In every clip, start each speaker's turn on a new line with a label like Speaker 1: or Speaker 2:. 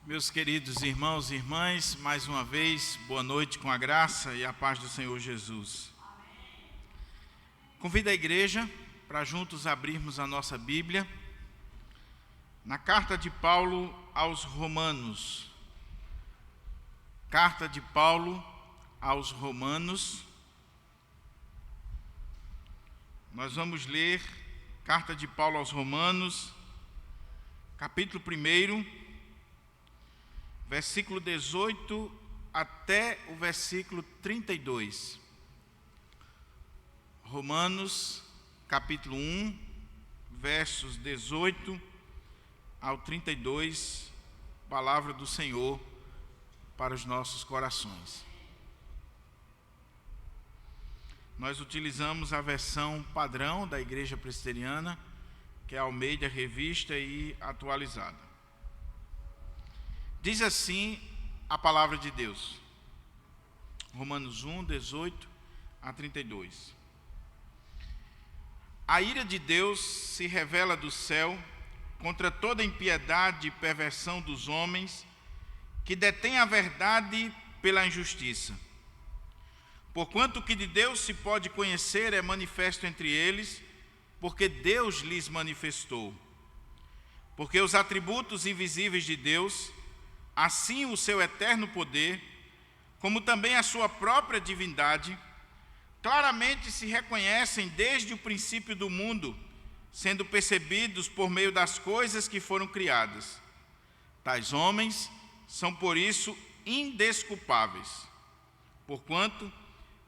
Speaker 1: Meus queridos irmãos e irmãs, mais uma vez, boa noite com a graça e a paz do Senhor Jesus. Convido a igreja para juntos abrirmos a nossa Bíblia na carta de Paulo aos Romanos. Carta de Paulo aos Romanos. Nós vamos ler carta de Paulo aos Romanos, capítulo 1, versículo 18 até o versículo 32. Romanos, capítulo 1, versos 18 ao 32, palavra do Senhor para os nossos corações. Nós utilizamos a versão padrão da Igreja Presbiteriana, que é a Almeida Revista e Atualizada. Diz assim a palavra de Deus, Romanos 1, 18 a 32. A ira de Deus se revela do céu contra toda impiedade e perversão dos homens que detêm a verdade pela injustiça. Porquanto o que de Deus se pode conhecer é manifesto entre eles, porque Deus lhes manifestou. Porque os atributos invisíveis de Deus, assim o seu eterno poder, como também a sua própria divindade, claramente se reconhecem desde o princípio do mundo, sendo percebidos por meio das coisas que foram criadas. Tais homens são por isso indesculpáveis, porquanto,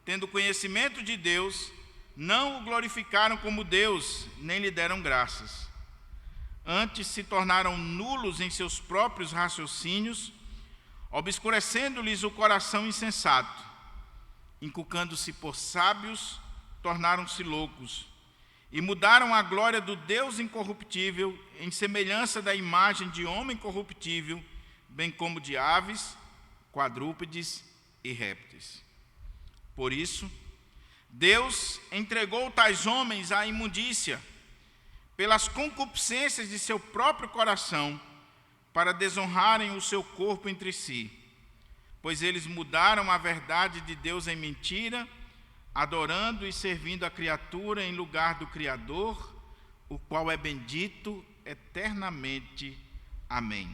Speaker 1: tendo conhecimento de Deus, não o glorificaram como Deus, nem lhe deram graças. Antes se tornaram nulos em seus próprios raciocínios, obscurecendo-lhes o coração insensato. Inculcando-se por sábios, tornaram-se loucos, e mudaram a glória do Deus incorruptível em semelhança da imagem de homem corruptível, bem como de aves, quadrúpedes e répteis. Por isso, Deus entregou tais homens à imundícia, pelas concupiscências de seu próprio coração, para desonrarem o seu corpo entre si, pois eles mudaram a verdade de Deus em mentira, adorando e servindo a criatura em lugar do Criador, o qual é bendito eternamente. Amém.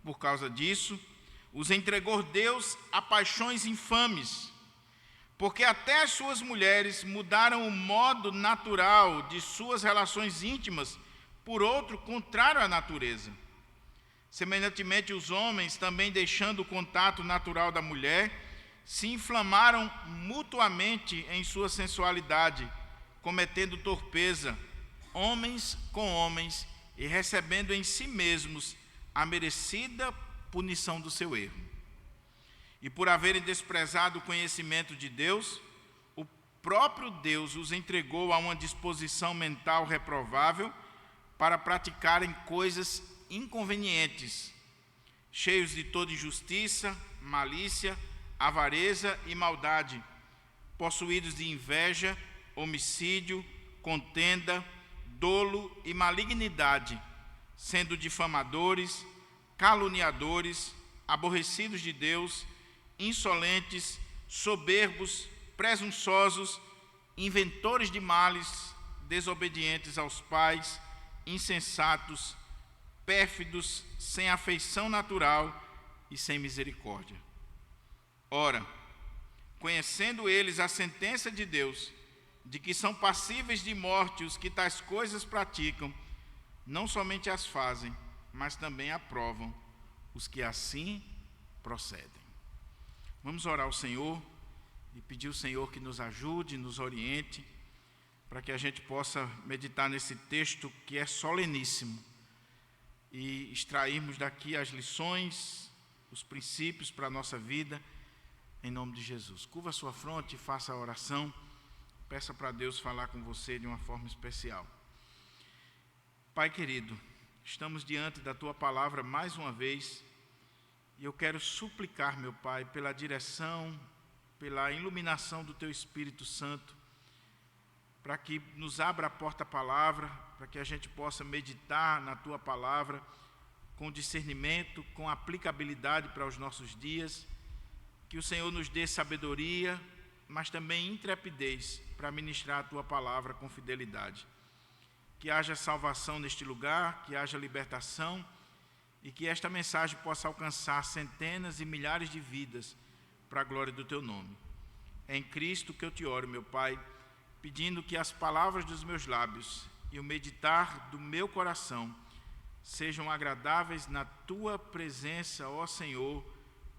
Speaker 1: Por causa disso, os entregou Deus a paixões infames, porque até as suas mulheres mudaram o modo natural de suas relações íntimas por outro contrário à natureza. Semelhantemente, os homens, também deixando o contato natural da mulher, se inflamaram mutuamente em sua sensualidade, cometendo torpeza, homens com homens, e recebendo em si mesmos a merecida punição do seu erro. E por haverem desprezado o conhecimento de Deus, o próprio Deus os entregou a uma disposição mental reprovável para praticarem coisas inconvenientes, cheios de toda injustiça, malícia, avareza e maldade, possuídos de inveja, homicídio, contenda, dolo e malignidade, sendo difamadores, caluniadores, aborrecidos de Deus, insolentes, soberbos, presunçosos, inventores de males, desobedientes aos pais, insensatos, pérfidos, sem afeição natural e sem misericórdia. Ora, conhecendo eles a sentença de Deus, de que são passíveis de morte os que tais coisas praticam, não somente as fazem, mas também aprovam os que assim procedem. Vamos orar ao Senhor e pedir ao Senhor que nos ajude, nos oriente, para que a gente possa meditar nesse texto que é soleníssimo e extrairmos daqui as lições, os princípios para a nossa vida, em nome de Jesus. Curva a sua fronte e faça a oração. Peça para Deus falar com você de uma forma especial. Pai querido, estamos diante da Tua palavra mais uma vez, e eu quero suplicar, meu Pai, pela direção, pela iluminação do Teu Espírito Santo, para que nos abra a porta à palavra, para que a gente possa meditar na Tua palavra, com discernimento, com aplicabilidade para os nossos dias. Que o Senhor nos dê sabedoria, mas também intrepidez para ministrar a Tua palavra com fidelidade. Que haja salvação neste lugar, que haja libertação e que esta mensagem possa alcançar centenas e milhares de vidas para a glória do Teu nome. É em Cristo que eu te oro, meu Pai, pedindo que as palavras dos meus lábios e o meditar do meu coração sejam agradáveis na Tua presença, ó Senhor,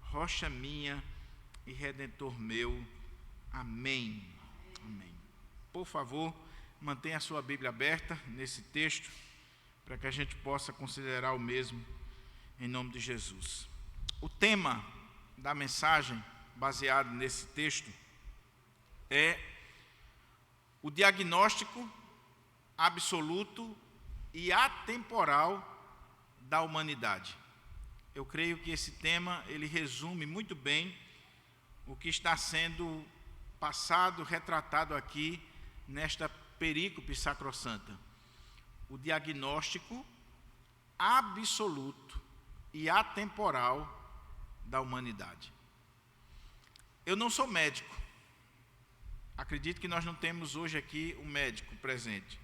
Speaker 1: rocha minha e Redentor meu. Amém. Amém. Por favor, mantenha a sua Bíblia aberta nesse texto, para que a gente possa considerar o mesmo, em nome de Jesus. O tema da mensagem, baseado nesse texto, é o diagnóstico absoluto e atemporal da humanidade. Eu creio que esse tema, ele resume muito bem o que está sendo passado, retratado aqui nesta perícope sacrossanta. O diagnóstico absoluto e atemporal da humanidade. Eu não sou médico. Acredito que nós não temos hoje aqui um médico presente.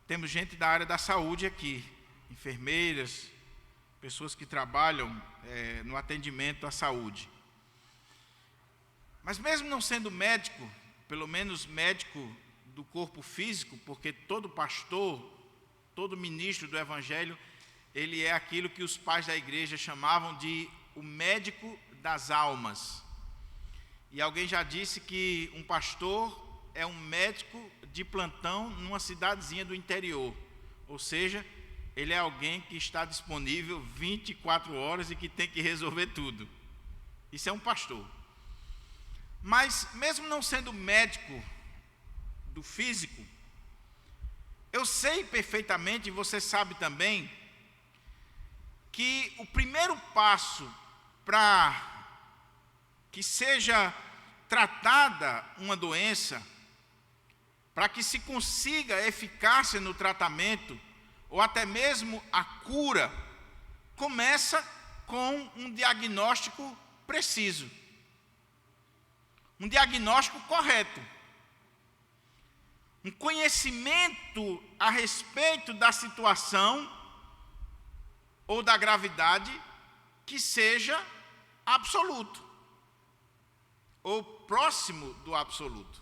Speaker 1: Temos gente da área da saúde aqui, enfermeiras, pessoas que trabalham no atendimento à saúde. Mas mesmo não sendo médico, pelo menos médico do corpo físico, porque todo pastor, todo ministro do Evangelho, ele é aquilo que os pais da igreja chamavam de o médico das almas. E alguém já disse que um pastor é um médico de plantão numa cidadezinha do interior. Ou seja, ele é alguém que está disponível 24 horas e que tem que resolver tudo. Isso é um pastor. Mas mesmo não sendo médico do físico, eu sei perfeitamente, e você sabe também, que o primeiro passo para que seja tratada uma doença, para que se consiga eficácia no tratamento, ou até mesmo a cura, começa com um diagnóstico preciso. Um diagnóstico correto. Um conhecimento a respeito da situação ou da gravidade que seja absoluto, ou próximo do absoluto.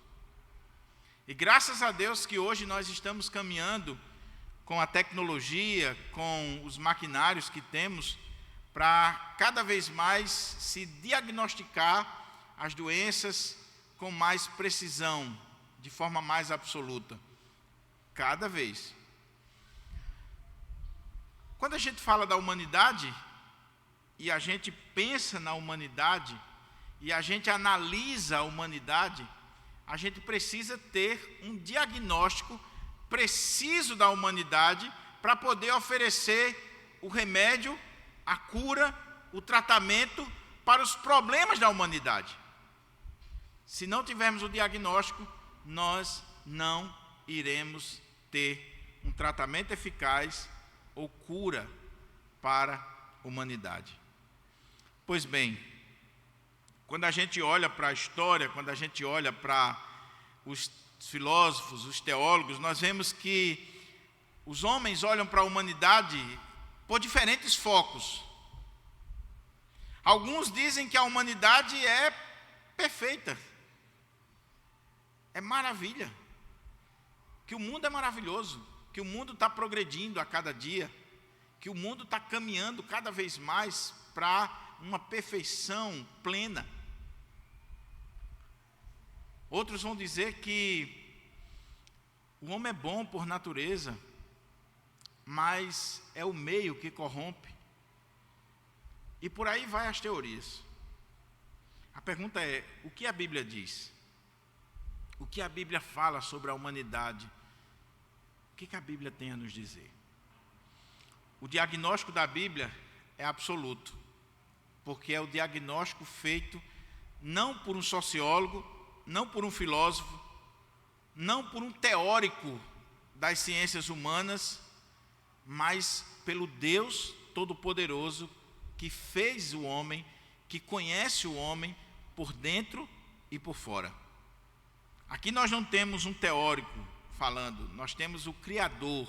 Speaker 1: E graças a Deus que hoje nós estamos caminhando com a tecnologia, com os maquinários que temos, para cada vez mais se diagnosticar as doenças com mais precisão, de forma mais absoluta. Cada vez. Quando a gente fala da humanidade, e a gente pensa na humanidade, e a gente analisa a humanidade, a gente precisa ter um diagnóstico preciso da humanidade para poder oferecer o remédio, a cura, o tratamento para os problemas da humanidade. Se não tivermos o diagnóstico, nós não iremos ter um tratamento eficaz ou cura para a humanidade. Pois bem, quando a gente olha para a história, quando a gente olha para os filósofos, os teólogos, nós vemos que os homens olham para a humanidade por diferentes focos. Alguns dizem que a humanidade é perfeita, é maravilha, que o mundo é maravilhoso, que o mundo está progredindo a cada dia, que o mundo está caminhando cada vez mais para uma perfeição plena. Outros vão dizer que o homem é bom por natureza, mas é o meio que corrompe. E por aí vai as teorias. A pergunta é, o que a Bíblia diz? O que a Bíblia fala sobre a humanidade? O que a Bíblia tem a nos dizer? O diagnóstico da Bíblia é absoluto, porque é o diagnóstico feito não por um sociólogo, não por um filósofo, não por um teórico das ciências humanas, mas pelo Deus Todo-Poderoso que fez o homem, que conhece o homem por dentro e por fora. Aqui nós não temos um teórico falando, nós temos o Criador,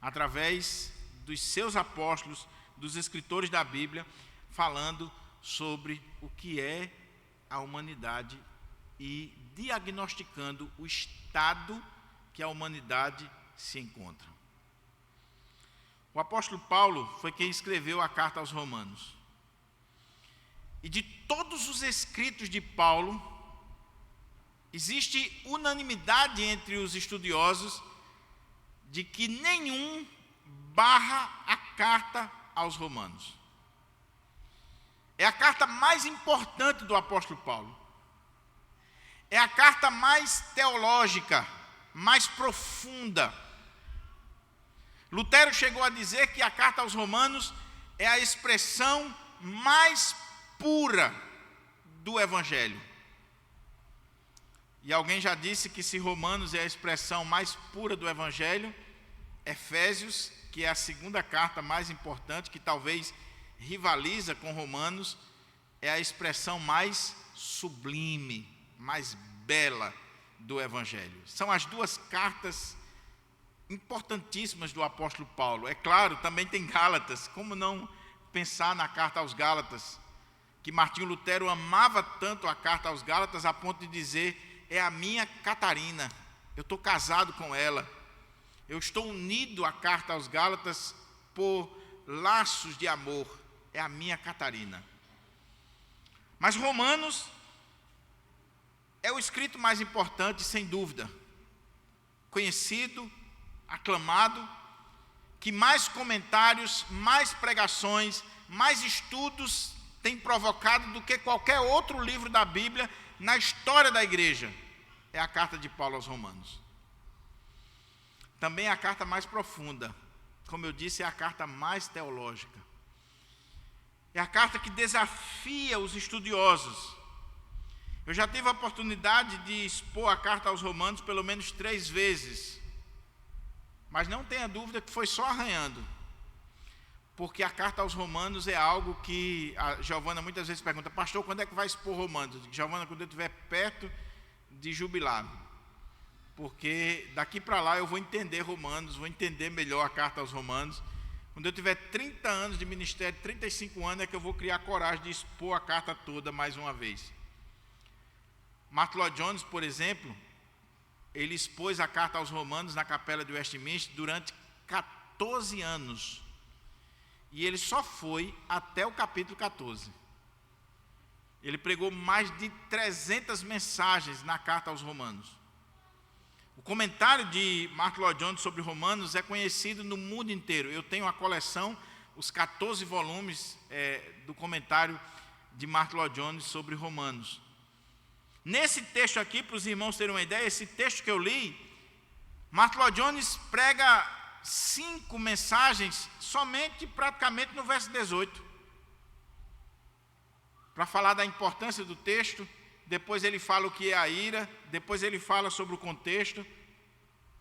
Speaker 1: através dos seus apóstolos, dos escritores da Bíblia, falando sobre o que é a humanidade e diagnosticando o estado que a humanidade se encontra. O apóstolo Paulo foi quem escreveu a carta aos Romanos. E de todos os escritos de Paulo, existe unanimidade entre os estudiosos de que nenhum barra a carta aos Romanos. É a carta mais importante do apóstolo Paulo. É a carta mais teológica, mais profunda. Lutero chegou a dizer que a carta aos Romanos é a expressão mais pura do Evangelho. E alguém já disse que se Romanos é a expressão mais pura do Evangelho, Efésios, que é a segunda carta mais importante, que talvez rivaliza com Romanos, é a expressão mais sublime, mais bela do Evangelho. São as duas cartas importantíssimas do apóstolo Paulo. É claro, também tem Gálatas. Como não pensar na carta aos Gálatas, que Martinho Lutero amava tanto a carta aos Gálatas a ponto de dizer: é a minha Catarina, eu estou casado com ela, eu estou unido à carta aos Gálatas por laços de amor, é a minha Catarina. Mas Romanos é o escrito mais importante, sem dúvida, conhecido, aclamado, que mais comentários, mais pregações, mais estudos tem provocado do que qualquer outro livro da Bíblia na história da igreja. É a carta de Paulo aos Romanos. Também é a carta mais profunda, como eu disse, é a carta mais teológica. É a carta que desafia os estudiosos. Eu já tive a oportunidade de expor a carta aos Romanos pelo menos 3 vezes, mas não tenha dúvida que foi só arranhando, porque a carta aos Romanos é algo que a Giovana muitas vezes pergunta: pastor, quando é que vai expor Romanos? Eu digo: Giovana, quando eu estiver perto de jubilar, porque daqui para lá eu vou entender Romanos, vou entender melhor a carta aos Romanos. Quando eu tiver 30 anos de ministério, 35 anos, é que eu vou criar coragem de expor a carta toda mais uma vez. Martyn Lloyd-Jones, por exemplo, ele expôs a carta aos Romanos na capela de Westminster durante 14 anos. E ele só foi até o capítulo 14. Ele pregou mais de 300 mensagens na carta aos Romanos. O comentário de Martyn Lloyd-Jones sobre Romanos é conhecido no mundo inteiro. Eu tenho a coleção, os 14 volumes do comentário de Martyn Lloyd-Jones sobre Romanos. Nesse texto aqui, para os irmãos terem uma ideia, esse texto que eu li, Martyn Lloyd-Jones prega 5 mensagens somente praticamente no verso 18. Para falar da importância do texto, depois ele fala o que é a ira, depois ele fala sobre o contexto.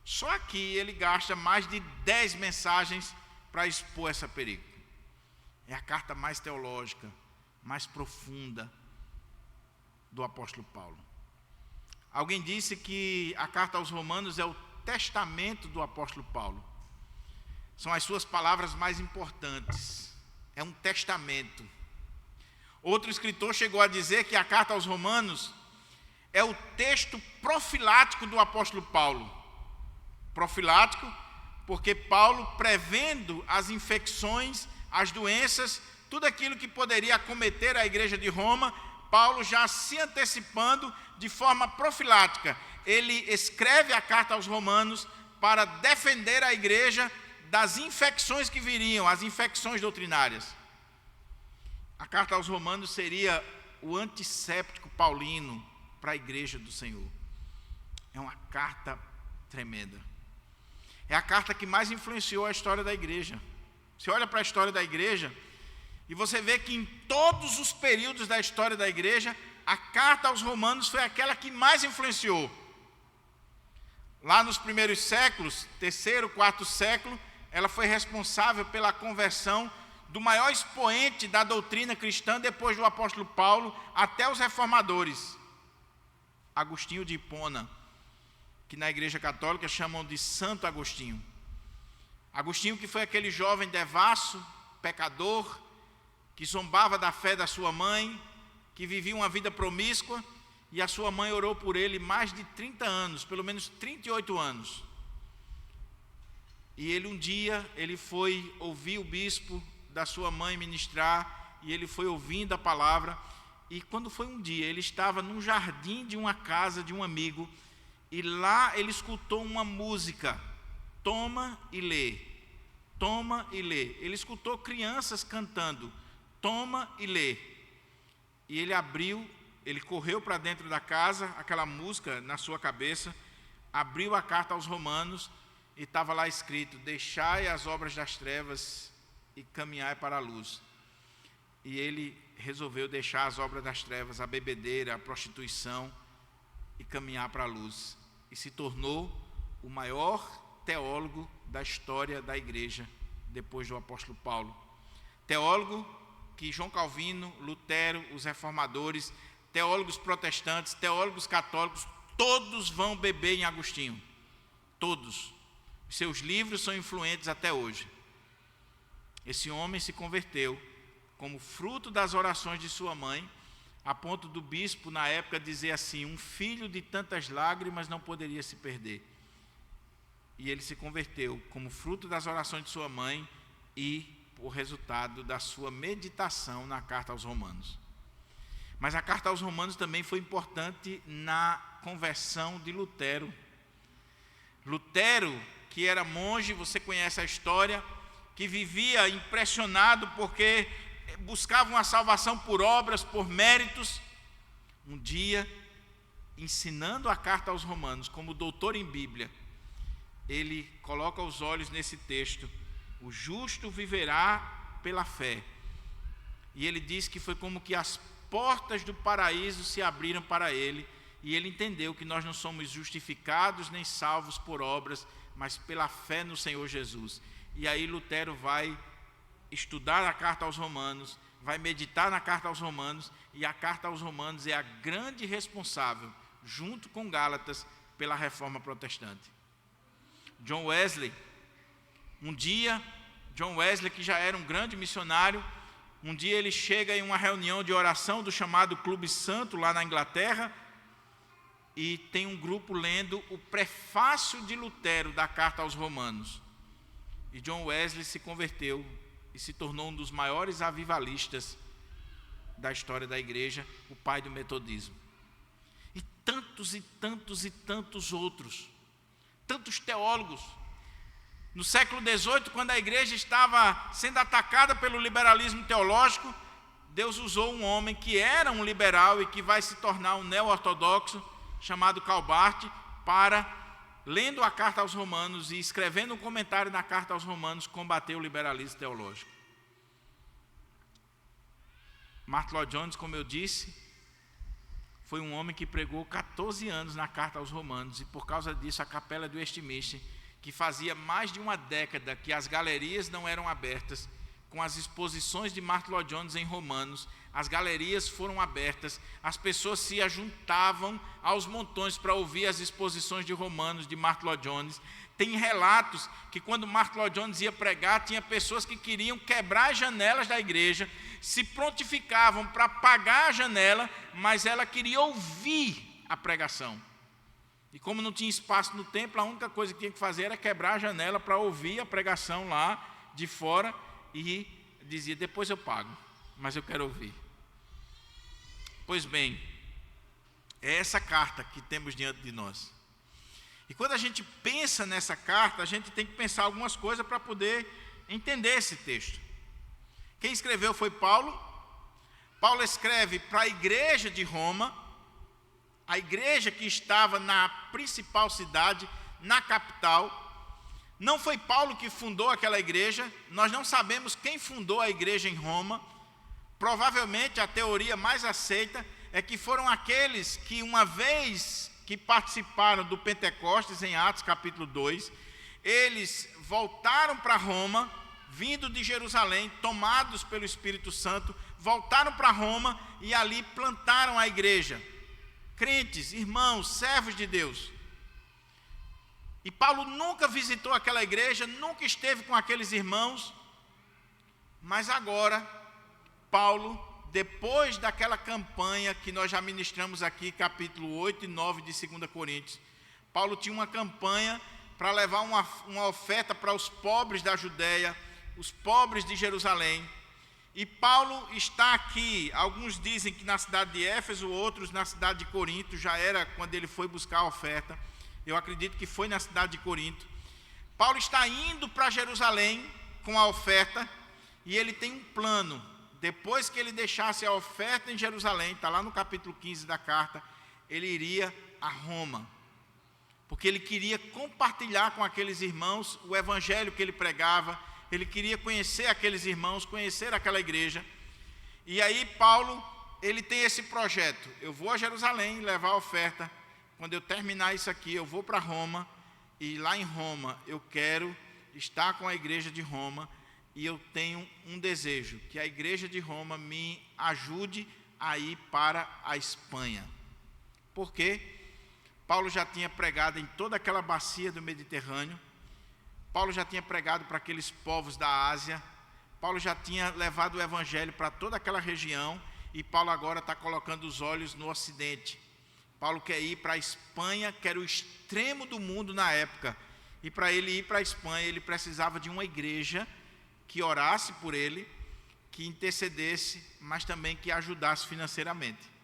Speaker 1: Só aqui ele gasta mais de 10 mensagens para expor essa perícope. É a carta mais teológica, mais profunda do apóstolo Paulo. Alguém disse que a carta aos Romanos é o testamento do apóstolo Paulo. São as suas palavras mais importantes. É um testamento. Outro escritor chegou a dizer que a carta aos Romanos é o texto profilático do apóstolo Paulo. Profilático porque Paulo, prevendo as infecções, as doenças, tudo aquilo que poderia acometer a igreja de Roma, Paulo já se antecipando de forma profilática. Ele escreve a carta aos Romanos para defender a igreja das infecções que viriam, as infecções doutrinárias. A carta aos Romanos seria o antisséptico paulino para a igreja do Senhor. É uma carta tremenda. É a carta que mais influenciou a história da igreja. Você olha para a história da igreja e você vê que em todos os períodos da história da igreja, a carta aos Romanos foi aquela que mais influenciou. Lá nos primeiros séculos, 3º, 4º século, ela foi responsável pela conversão do maior expoente da doutrina cristã depois do apóstolo Paulo até os reformadores, Agostinho de Hipona, que na Igreja Católica chamam de Santo Agostinho. Agostinho, que foi aquele jovem devasso, pecador, que zombava da fé da sua mãe, que vivia uma vida promíscua, e a sua mãe orou por ele mais de 30 anos, pelo menos 38 anos. E ele um dia, ele foi ouvir o bispo da sua mãe ministrar, e ele foi ouvindo a palavra, e quando foi um dia, ele estava num jardim de uma casa de um amigo, e lá ele escutou uma música, toma e lê, toma e lê. Ele escutou crianças cantando, toma e lê. E ele abriu, ele correu para dentro da casa, aquela música na sua cabeça, abriu a carta aos Romanos, e estava lá escrito: deixai as obras das trevas e caminhai para a luz. E ele resolveu deixar as obras das trevas, a bebedeira, a prostituição, e caminhar para a luz. E se tornou o maior teólogo da história da igreja, depois do apóstolo Paulo. Teólogo que João Calvino, Lutero, os reformadores, teólogos protestantes, teólogos católicos, todos vão beber em Agostinho. Todos. Seus livros são influentes até hoje. Esse homem se converteu como fruto das orações de sua mãe, a ponto do bispo, na época, dizer assim: um filho de tantas lágrimas não poderia se perder. E ele se converteu como fruto das orações de sua mãe e por resultado da sua meditação na carta aos Romanos. Mas a carta aos Romanos também foi importante na conversão de Lutero. Lutero, que era monge, você conhece a história, que vivia impressionado porque buscava uma salvação por obras, por méritos. Um dia, ensinando a carta aos Romanos, como doutor em Bíblia, ele coloca os olhos nesse texto: o justo viverá pela fé. E ele diz que foi como que as portas do paraíso se abriram para ele, e ele entendeu que nós não somos justificados nem salvos por obras, mas pela fé no Senhor Jesus. E aí Lutero vai estudar a carta aos Romanos, vai meditar na carta aos Romanos, e a carta aos Romanos é a grande responsável, junto com Gálatas, pela reforma protestante. John Wesley, John Wesley, que já era um grande missionário, um dia ele chega em uma reunião de oração do chamado Clube Santo, lá na Inglaterra, e tem um grupo lendo o prefácio de Lutero da carta aos Romanos. E John Wesley se converteu e se tornou um dos maiores avivalistas da história da igreja, o pai do metodismo. E tantos e tantos e tantos outros, tantos teólogos. No século XVIII, quando a igreja estava sendo atacada pelo liberalismo teológico, Deus usou um homem que era um liberal e que vai se tornar um neo-ortodoxo, chamado Calbart, para, lendo a carta aos Romanos e escrevendo um comentário na carta aos Romanos, combater o liberalismo teológico. Martyn Lloyd-Jones, como eu disse, foi um homem que pregou 14 anos na carta aos Romanos, e por causa disso a capela do Westminster, que fazia mais de uma década que as galerias não eram abertas, com as exposições de Martyn Lloyd-Jones em Romanos, as galerias foram abertas, as pessoas se ajuntavam aos montões para ouvir as exposições de Romanos de Martyn Lloyd-Jones. Tem relatos que quando Martyn Lloyd-Jones ia pregar, tinha pessoas que queriam quebrar as janelas da igreja, se prontificavam para apagar a janela, mas ela queria ouvir a pregação. E como não tinha espaço no templo, a única coisa que tinha que fazer era quebrar a janela para ouvir a pregação lá de fora, e dizia: depois eu pago, mas eu quero ouvir. Pois bem, é essa carta que temos diante de nós. E quando a gente pensa nessa carta, a gente tem que pensar algumas coisas para poder entender esse texto. Quem escreveu foi Paulo. Paulo escreve para a igreja de Roma, a igreja que estava na principal cidade, na capital. Não foi Paulo que fundou aquela igreja, nós não sabemos quem fundou a igreja em Roma. Provavelmente a teoria mais aceita é que foram aqueles que, uma vez que participaram do Pentecostes, em Atos capítulo 2, eles voltaram para Roma, vindo de Jerusalém, tomados pelo Espírito Santo, voltaram para Roma e ali plantaram a igreja. Crentes, irmãos, servos de Deus. E Paulo nunca visitou aquela igreja, nunca esteve com aqueles irmãos, mas agora, Paulo, depois daquela campanha que nós já ministramos aqui, capítulo 8 e 9 de 2 Coríntios, Paulo tinha uma campanha para levar uma oferta para os pobres da Judéia, os pobres de Jerusalém. E Paulo está aqui, alguns dizem que na cidade de Éfeso, outros na cidade de Corinto, já era quando ele foi buscar a oferta. Eu acredito que foi na cidade de Corinto. Paulo está indo para Jerusalém com a oferta e ele tem um plano. Depois que ele deixasse a oferta em Jerusalém, está lá no capítulo 15 da carta, ele iria a Roma. Porque ele queria compartilhar com aqueles irmãos o evangelho que ele pregava, ele queria conhecer aqueles irmãos, conhecer aquela igreja. E aí Paulo, ele tem esse projeto: eu vou a Jerusalém levar a oferta, quando eu terminar isso aqui eu vou para Roma, e lá em Roma eu quero estar com a igreja de Roma, e eu tenho um desejo, que a igreja de Roma me ajude a ir para a Espanha. Por quê? Paulo já tinha pregado em toda aquela bacia do Mediterrâneo, Paulo já tinha pregado para aqueles povos da Ásia, Paulo já tinha levado o evangelho para toda aquela região, e Paulo agora está colocando os olhos no Ocidente. Paulo quer ir para a Espanha, que era o extremo do mundo na época, e para ele ir para a Espanha, ele precisava de uma igreja que orasse por ele, que intercedesse, mas também que ajudasse financeiramente.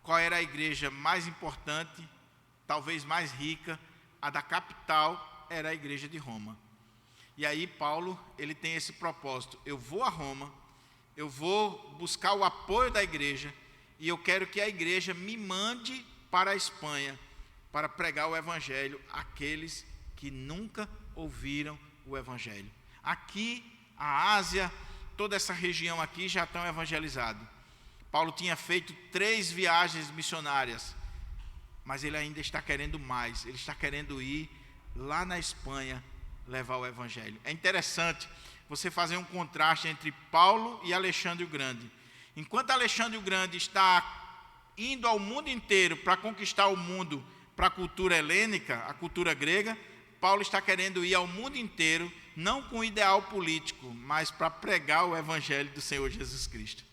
Speaker 1: Qual era a igreja mais importante, talvez mais rica? A da capital era a igreja de Roma. E aí Paulo, ele tem esse propósito: eu vou a Roma, eu vou buscar o apoio da igreja, e eu quero que a igreja me mande para a Espanha, para pregar o evangelho àqueles que nunca ouviram o evangelho. Aqui, a Ásia, toda essa região aqui já estão evangelizados. Paulo tinha feito 3 viagens missionárias, mas ele ainda está querendo mais, ele está querendo ir lá na Espanha levar o evangelho. É interessante você fazer um contraste entre Paulo e Alexandre o Grande. Enquanto Alexandre o Grande está indo ao mundo inteiro para conquistar o mundo para a cultura helênica, a cultura grega, Paulo está querendo ir ao mundo inteiro, não com ideal político, mas para pregar o evangelho do Senhor Jesus Cristo.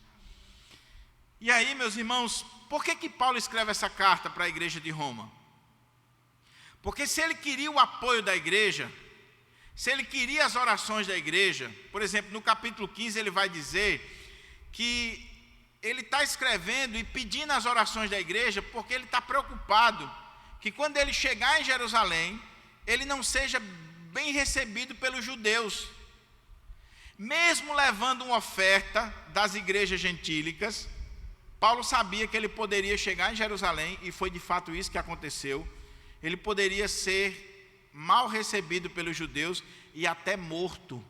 Speaker 1: E aí, meus irmãos, por que Paulo escreve essa carta para a igreja de Roma? Porque se ele queria o apoio da igreja, se ele queria as orações da igreja, por exemplo, no capítulo 15 ele vai dizer que ele está escrevendo e pedindo as orações da igreja porque ele está preocupado que quando ele chegar em Jerusalém, ele não seja bem recebido pelos judeus. Mesmo levando uma oferta das igrejas gentílicas, Paulo sabia que ele poderia chegar em Jerusalém, e foi de fato isso que aconteceu. Ele poderia ser mal recebido pelos judeus e até morto.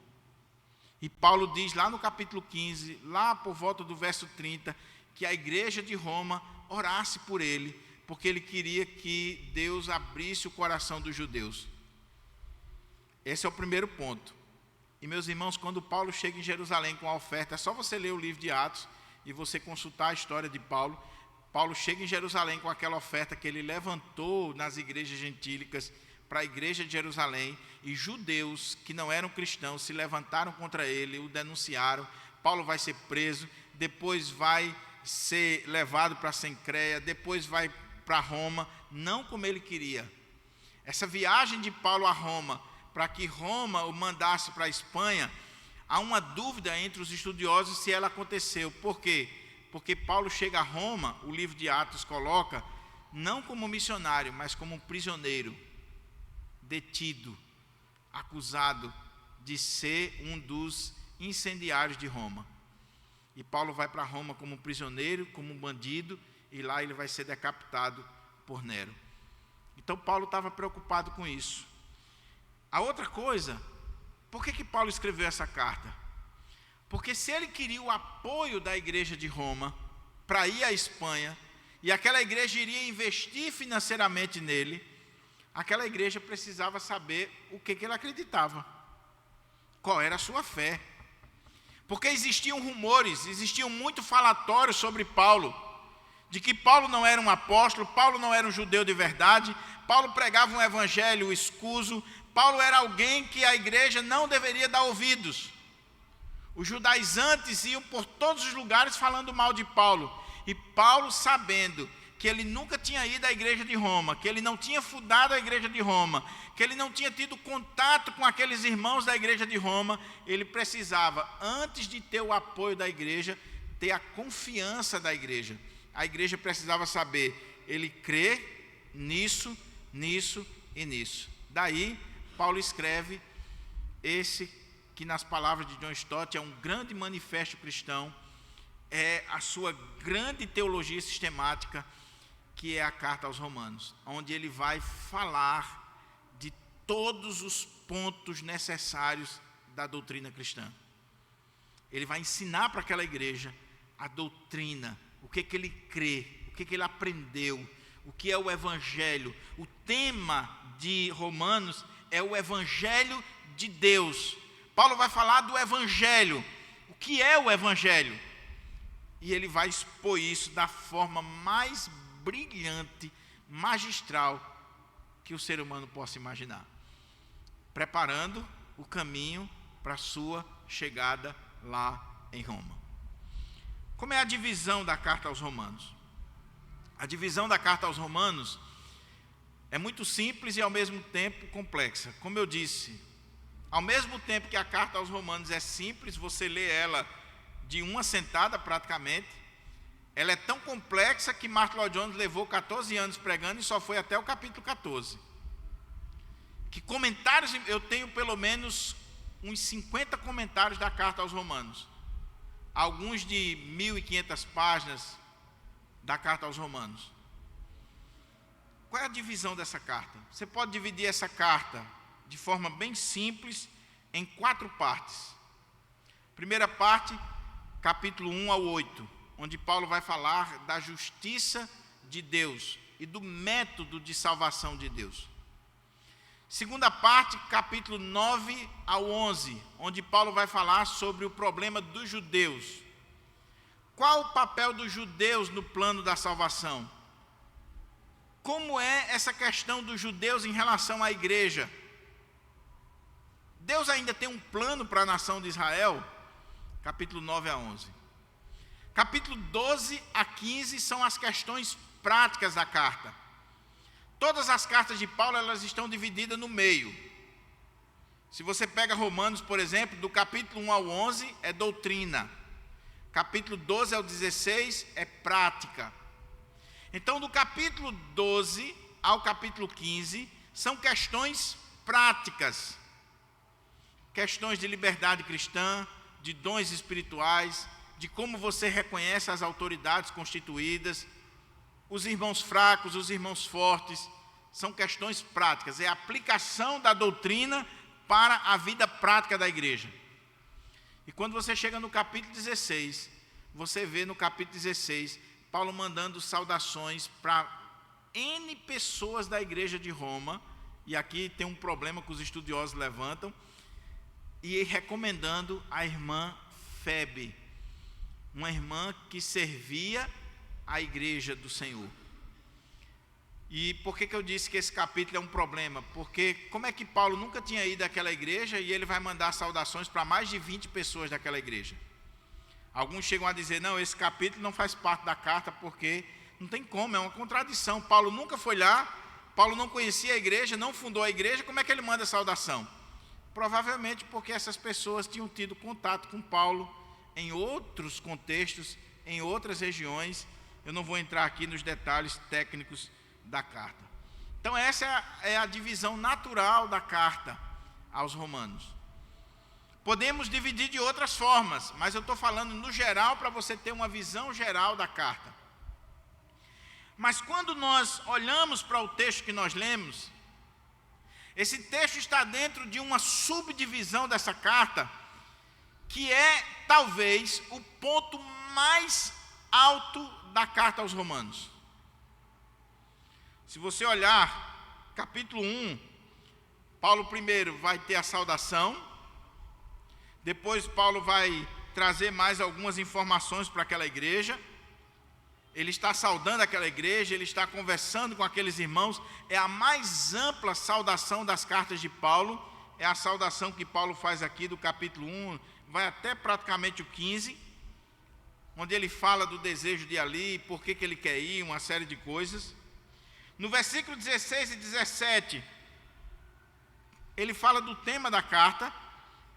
Speaker 1: E Paulo diz lá no capítulo 15, lá por volta do verso 30, que a igreja de Roma orasse por ele, porque ele queria que Deus abrisse o coração dos judeus. Esse é o primeiro ponto. E meus irmãos, quando Paulo chega em Jerusalém com a oferta, é só você ler o livro de Atos e você consultar a história de Paulo. Paulo chega em Jerusalém com aquela oferta que ele levantou nas igrejas gentílicas para a igreja de Jerusalém, e judeus que não eram cristãos se levantaram contra ele, o denunciaram. Paulo vai ser preso, depois vai ser levado para Cencreia, depois vai para Roma, não como ele queria. Essa viagem de Paulo a Roma, para que Roma o mandasse para a Espanha, há uma dúvida entre os estudiosos se ela aconteceu. Por quê? Porque Paulo chega a Roma, o livro de Atos coloca, não como missionário, mas como um prisioneiro, detido, acusado de ser um dos incendiários de Roma. E Paulo vai para Roma como um prisioneiro, como um bandido, e lá ele vai ser decapitado por Nero. Então Paulo estava preocupado com isso. A outra coisa, por que Paulo escreveu essa carta? Porque se ele queria o apoio da igreja de Roma para ir à Espanha, e aquela igreja iria investir financeiramente nele, aquela igreja precisava saber o que ele acreditava, qual era a sua fé. Porque existiam rumores, existiam muito falatórios sobre Paulo, de que Paulo não era um apóstolo, Paulo não era um judeu de verdade, Paulo pregava um evangelho escuso, Paulo era alguém que a igreja não deveria dar ouvidos. Os judaizantes iam por todos os lugares falando mal de Paulo, e Paulo, sabendo que ele nunca tinha ido à igreja de Roma, que ele não tinha fundado a igreja de Roma, que ele não tinha tido contato com aqueles irmãos da igreja de Roma, ele precisava, antes de ter o apoio da igreja, ter a confiança da igreja. A igreja precisava saber, ele crê nisso, nisso e nisso. Daí, Paulo escreve esse que, nas palavras de John Stott, é um grande manifesto cristão, é a sua grande teologia sistemática, que é a carta aos Romanos, onde ele vai falar de todos os pontos necessários da doutrina cristã. Ele vai ensinar para aquela igreja a doutrina, o que ele crê, o que ele aprendeu, o que é o evangelho. O tema de Romanos é o evangelho de Deus. Paulo vai falar do evangelho. O que é o evangelho? E ele vai expor isso da forma mais brilhante, magistral que o ser humano possa imaginar, preparando o caminho para a sua chegada lá em Roma. Como é a divisão da carta aos Romanos? A divisão da carta aos Romanos é muito simples e ao mesmo tempo complexa. Como eu disse, ao mesmo tempo que a carta aos Romanos é simples, você lê ela de uma sentada praticamente, ela é tão complexa que Martyn Lloyd-Jones levou 14 anos pregando e só foi até o capítulo 14. Que comentários, eu tenho pelo menos uns 50 comentários da carta aos Romanos. Alguns de 1.500 páginas da carta aos Romanos. Qual é a divisão dessa carta? Você pode dividir essa carta de forma bem simples em 4 partes. Primeira parte, capítulo 1 ao 8, onde Paulo vai falar da justiça de Deus e do método de salvação de Deus. Segunda parte, capítulo 9 ao 11, onde Paulo vai falar sobre o problema dos judeus. Qual o papel dos judeus no plano da salvação? Como é essa questão dos judeus em relação à igreja? Deus ainda tem um plano para a nação de Israel? Capítulo 9 a 11. Capítulo 12 a 15 são as questões práticas da carta. Todas as cartas de Paulo, elas estão divididas no meio. Se você pega Romanos, por exemplo, do capítulo 1 ao 11 é doutrina. Capítulo 12 ao 16 é prática. Então, do capítulo 12 ao capítulo 15 são questões práticas. Questões de liberdade cristã, de dons espirituais, de como você reconhece as autoridades constituídas, os irmãos fracos, os irmãos fortes. São questões práticas, é a aplicação da doutrina para a vida prática da igreja. E quando você chega no capítulo 16, você vê no capítulo 16, Paulo mandando saudações para N pessoas da igreja de Roma, e aqui tem um problema que os estudiosos levantam, e recomendando a irmã Febe, uma irmã que servia a igreja do Senhor. E por que eu disse que esse capítulo é um problema? Porque como é que Paulo nunca tinha ido àquela igreja e ele vai mandar saudações para mais de 20 pessoas daquela igreja? Alguns chegam a dizer, não, esse capítulo não faz parte da carta porque não tem como, é uma contradição. Paulo nunca foi lá, Paulo não conhecia a igreja, não fundou a igreja, como é que ele manda saudação? Provavelmente porque essas pessoas tinham tido contato com Paulo em outros contextos, em outras regiões. Eu não vou entrar aqui nos detalhes técnicos da carta. Então essa é a divisão natural da carta aos Romanos. Podemos dividir de outras formas, mas eu estou falando no geral para você ter uma visão geral da carta. Mas quando nós olhamos para o texto que nós lemos, esse texto está dentro de uma subdivisão dessa carta, que é talvez o ponto mais alto da carta aos Romanos. Se você olhar, capítulo 1, Paulo primeiro vai ter a saudação, depois Paulo vai trazer mais algumas informações para aquela igreja. Ele está saudando aquela igreja, ele está conversando com aqueles irmãos. É a mais ampla saudação das cartas de Paulo, é a saudação que Paulo faz aqui do capítulo 1, vai até praticamente o 15, onde ele fala do desejo de ir ali, por que ele quer ir, uma série de coisas. No versículo 16 e 17, ele fala do tema da carta: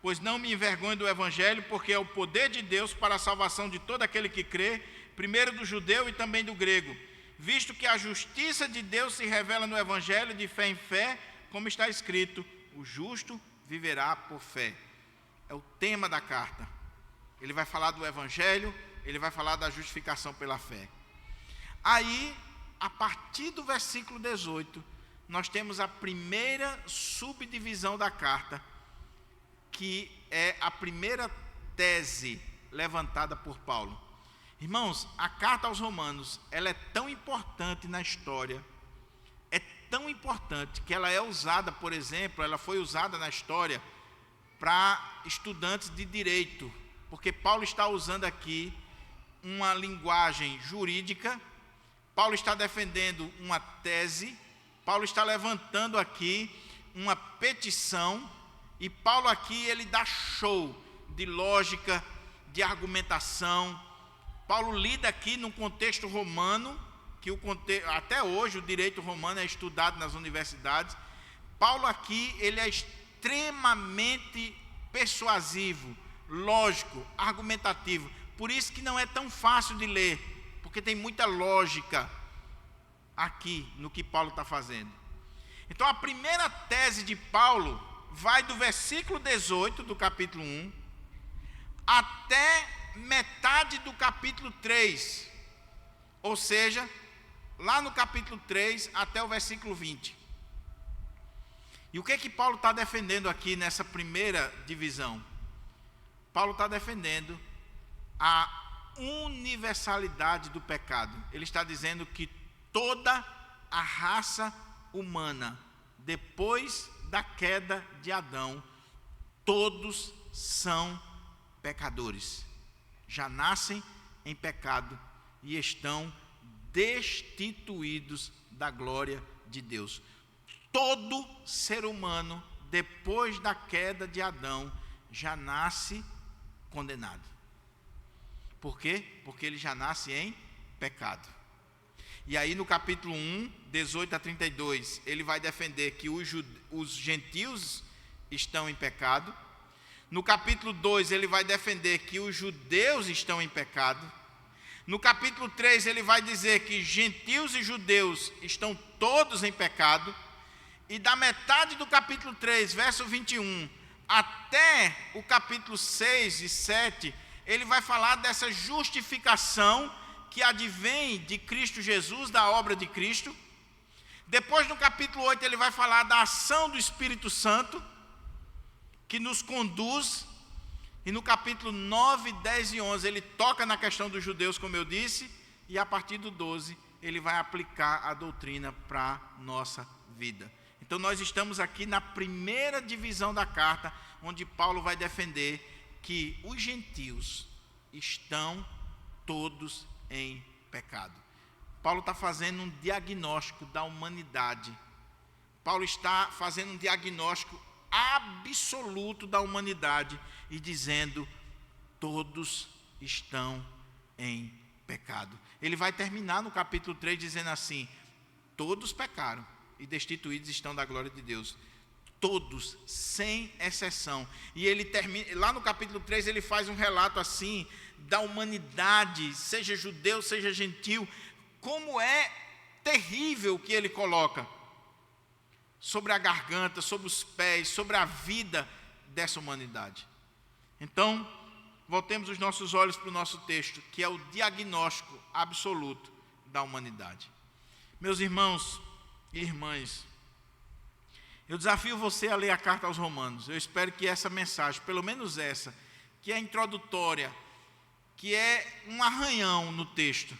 Speaker 1: pois não me envergonho do evangelho, porque é o poder de Deus para a salvação de todo aquele que crê, primeiro do judeu e também do grego, visto que a justiça de Deus se revela no evangelho de fé em fé, como está escrito: o justo viverá por fé. É o tema da carta. Ele vai falar do evangelho, ele vai falar da justificação pela fé. Aí, a partir do versículo 18, nós temos a primeira subdivisão da carta, que é a primeira tese levantada por Paulo. Irmãos, a carta aos Romanos, ela é tão importante na história, é tão importante que ela é usada, por exemplo, ela foi usada na história para estudantes de direito, porque Paulo está usando aqui uma linguagem jurídica, Paulo está defendendo uma tese, Paulo está levantando aqui uma petição, e Paulo aqui ele dá show de lógica, de argumentação. Paulo lida aqui num contexto romano, que até hoje o direito romano é estudado nas universidades. Paulo aqui ele é extremamente persuasivo, lógico, argumentativo. Por isso que não é tão fácil de ler, porque tem muita lógica aqui no que Paulo está fazendo. Então a primeira tese de Paulo vai do versículo 18 do capítulo 1 até metade do capítulo 3, ou seja, lá no capítulo 3 até o versículo 20. E o que é que Paulo está defendendo aqui nessa primeira divisão? Paulo está defendendo a universalidade do pecado. Ele está dizendo que toda a raça humana, depois da queda de Adão, todos são pecadores. Já nascem em pecado e estão destituídos da glória de Deus. Todo ser humano, depois da queda de Adão, já nasce condenado. Por quê? Porque ele já nasce em pecado. E aí no capítulo 1, 18 a 32, ele vai defender que os gentios estão em pecado. No capítulo 2, ele vai defender que os judeus estão em pecado. No capítulo 3, ele vai dizer que gentios e judeus estão todos em pecado. E da metade do capítulo 3, verso 21, até o capítulo 6 e 7, ele vai falar dessa justificação que advém de Cristo Jesus, da obra de Cristo. Depois, no capítulo 8, ele vai falar da ação do Espírito Santo, que nos conduz. E no capítulo 9, 10 e 11, ele toca na questão dos judeus, como eu disse, e a partir do 12, ele vai aplicar a doutrina para a nossa vida. Então, nós estamos aqui na primeira divisão da carta, onde Paulo vai defender que os gentios estão todos em pecado. Paulo está fazendo um diagnóstico da humanidade. Paulo está fazendo um diagnóstico absoluto da humanidade e dizendo: todos estão em pecado. Ele vai terminar no capítulo 3 dizendo assim: todos pecaram e destituídos estão da glória de Deus. Todos, sem exceção. E ele termina, lá no capítulo 3 ele faz um relato assim da humanidade, seja judeu, seja gentil, como é terrível o que ele coloca sobre a garganta, sobre os pés, sobre a vida dessa humanidade. Então, voltemos os nossos olhos para o nosso texto, que é o diagnóstico absoluto da humanidade. Meus irmãos e irmãs, eu desafio você a ler a carta aos Romanos. Eu espero que essa mensagem, pelo menos essa, que é introdutória, que é um arranhão no texto,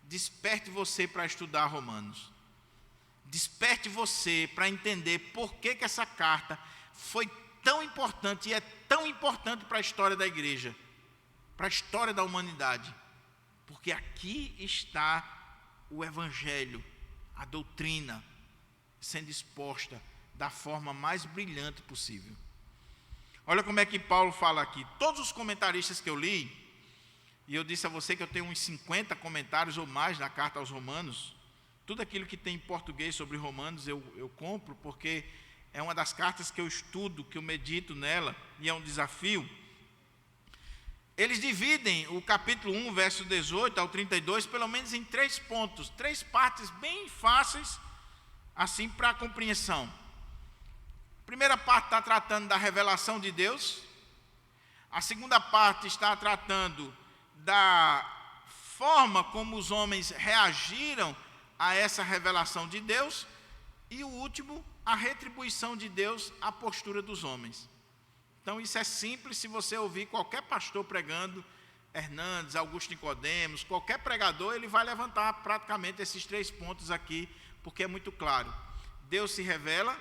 Speaker 1: desperte você para estudar Romanos. desperte você para entender por que essa carta foi tão importante e é tão importante para a história da igreja, para a história da humanidade. Porque aqui está o Evangelho, a doutrina, sendo exposta da forma mais brilhante possível. Olha como é que Paulo fala aqui. Todos os comentaristas que eu li, e eu disse a você que eu tenho uns 50 comentários ou mais na carta aos Romanos, tudo aquilo que tem em português sobre Romanos eu compro, porque é uma das cartas que eu estudo, que eu medito nela, e é um desafio. Eles dividem o capítulo 1, verso 18 ao 32, pelo menos em 3 pontos, 3 partes bem fáceis, assim, para a compreensão. A primeira parte está tratando da revelação de Deus. A segunda parte está tratando da forma como os homens reagiram a essa revelação de Deus. E o último, a retribuição de Deus à postura dos homens. Então isso é simples, se você ouvir qualquer pastor pregando, Hernandes, Augusto Nicodemos, qualquer pregador, ele vai levantar praticamente esses 3 pontos aqui, porque é muito claro. Deus se revela,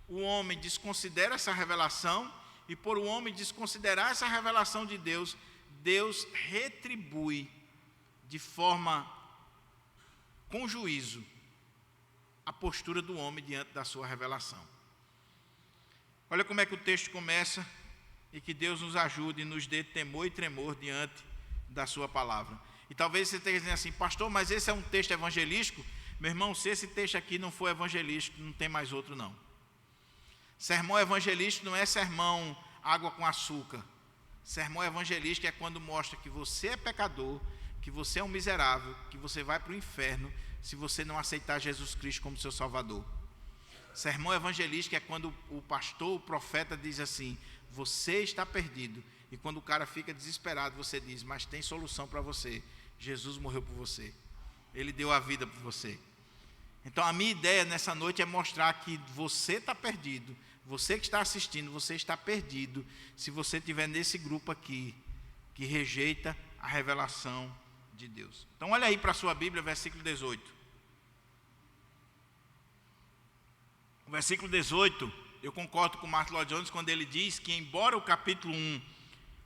Speaker 1: o homem desconsidera essa revelação, e por o homem desconsiderar essa revelação de Deus, Deus retribui de forma com juízo a postura do homem diante da sua revelação. Olha como é que o texto começa, e que Deus nos ajude e nos dê temor e tremor diante da sua palavra. E talvez você esteja dizendo assim: pastor, mas esse é um texto evangelístico? Meu irmão, se esse texto aqui não for evangelístico, não tem mais outro não. Sermão evangelístico não é sermão água com açúcar. Sermão evangelístico é quando mostra que você é pecador, que você é um miserável, que você vai para o inferno se você não aceitar Jesus Cristo como seu Salvador. Sermão evangelístico é quando o pastor, o profeta diz assim: você está perdido. E quando o cara fica desesperado, você diz: mas tem solução para você. Jesus morreu por você. Ele deu a vida por você. Então a minha ideia nessa noite é mostrar que você está perdido. Você que está assistindo, você está perdido se você estiver nesse grupo aqui, que rejeita a revelação de Deus. Então olha aí para a sua Bíblia, versículo 18. O versículo 18, eu concordo com Martin Lloyd Jones quando ele diz que, embora o capítulo 1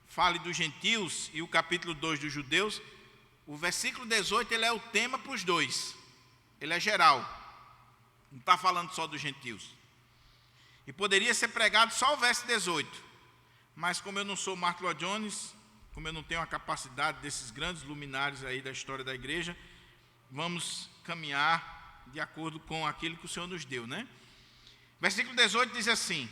Speaker 1: fale dos gentios e o capítulo 2 dos judeus, o versículo 18 ele é o tema para os dois. Ele é geral, não está falando só dos gentios. E poderia ser pregado só o verso 18, mas como eu não sou Martin Lloyd Jones, como eu não tenho a capacidade desses grandes luminares aí da história da igreja, vamos caminhar de acordo com aquilo que o Senhor nos deu, né? Versículo 18 diz assim: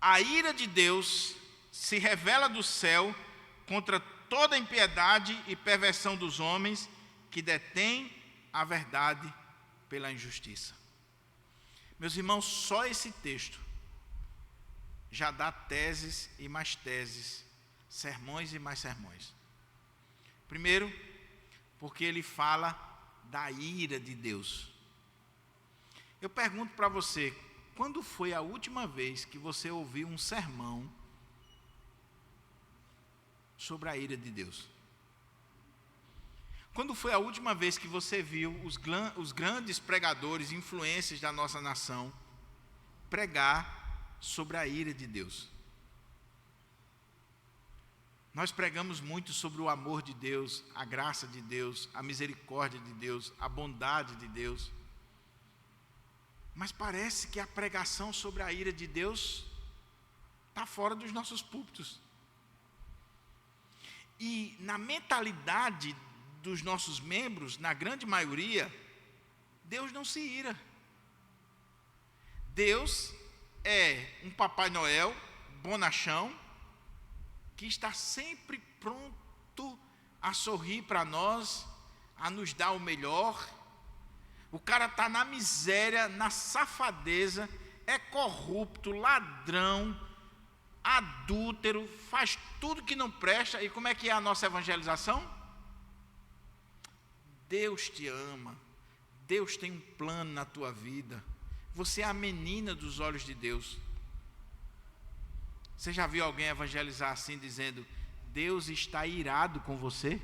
Speaker 1: a ira de Deus se revela do céu contra toda a impiedade e perversão dos homens que detêm a verdade pela injustiça. Meus irmãos, só esse texto já dá teses e mais teses, sermões e mais sermões. Primeiro, porque ele fala da ira de Deus. Eu pergunto para você, quando foi a última vez que você ouviu um sermão sobre a ira de Deus? Quando foi a última vez que você viu os grandes pregadores, influências da nossa nação, pregar sobre a ira de Deus? Nós pregamos muito sobre o amor de Deus, a graça de Deus, a misericórdia de Deus, a bondade de Deus. Mas parece que a pregação sobre a ira de Deus está fora dos nossos púlpitos. E na mentalidade dos nossos membros, na grande maioria, Deus não se ira. Deus é um Papai Noel bonachão, que está sempre pronto a sorrir para nós, a nos dar o melhor. O cara está na miséria, na safadeza, é corrupto, ladrão, adúltero, faz tudo que não presta. E como é que é a nossa evangelização? Deus te ama, Deus tem um plano na tua vida, você é a menina dos olhos de Deus. Você já viu alguém evangelizar assim, dizendo: Deus está irado com você?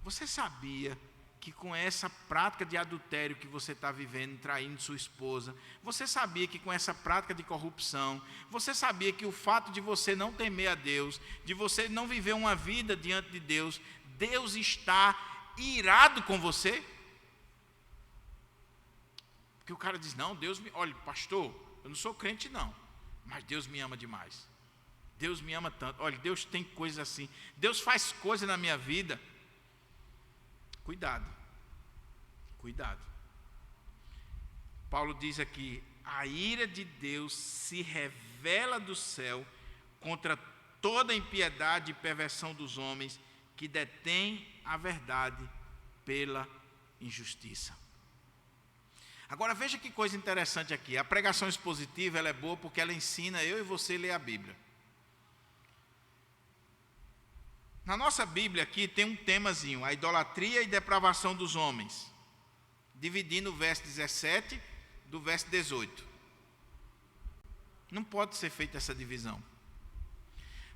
Speaker 1: Você sabia que com essa prática de adultério que você está vivendo, traindo sua esposa, você sabia que com essa prática de corrupção, você sabia que o fato de você não temer a Deus, de você não viver uma vida diante de Deus, Deus está irado com você? Porque o cara diz, não, Deus me... Olha, pastor, eu não sou crente não, mas Deus me ama demais. Deus me ama tanto. Olha, Deus tem coisas assim. Deus faz coisas na minha vida. Cuidado. Cuidado. Paulo diz aqui, a ira de Deus se revela do céu contra toda a impiedade e perversão dos homens que detêm a verdade pela injustiça. Agora veja que coisa interessante aqui. A pregação expositiva ela é boa porque ela ensina eu e você a ler a Bíblia. Na nossa Bíblia aqui tem um temazinho, a idolatria e depravação dos homens, dividindo o verso 17 do verso 18. Não pode ser feita essa divisão,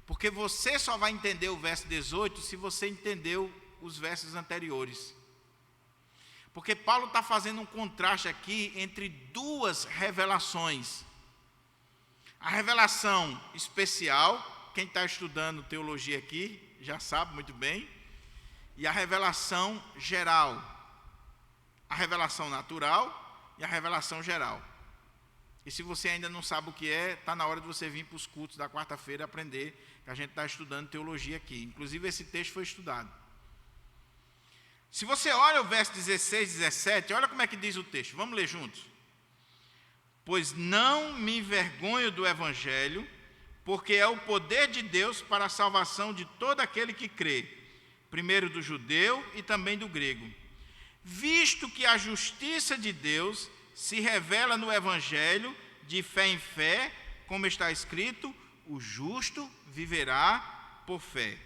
Speaker 1: porque você só vai entender o verso 18 se você entendeu os versos anteriores. Porque Paulo está fazendo um contraste aqui entre duas revelações. A revelação especial, quem está estudando teologia aqui já sabe muito bem, e a revelação geral, a revelação natural e a revelação geral. E se você ainda não sabe o que é, está na hora de você vir para os cultos da quarta-feira aprender, que a gente está estudando teologia aqui. Inclusive esse texto foi estudado. Se você olha o verso 16 e 17, olha como é que diz o texto, vamos ler juntos. Pois não me envergonho do Evangelho, porque é o poder de Deus para a salvação de todo aquele que crê, primeiro do judeu e também do grego. Visto que a justiça de Deus se revela no Evangelho, de fé em fé, como está escrito, o justo viverá por fé.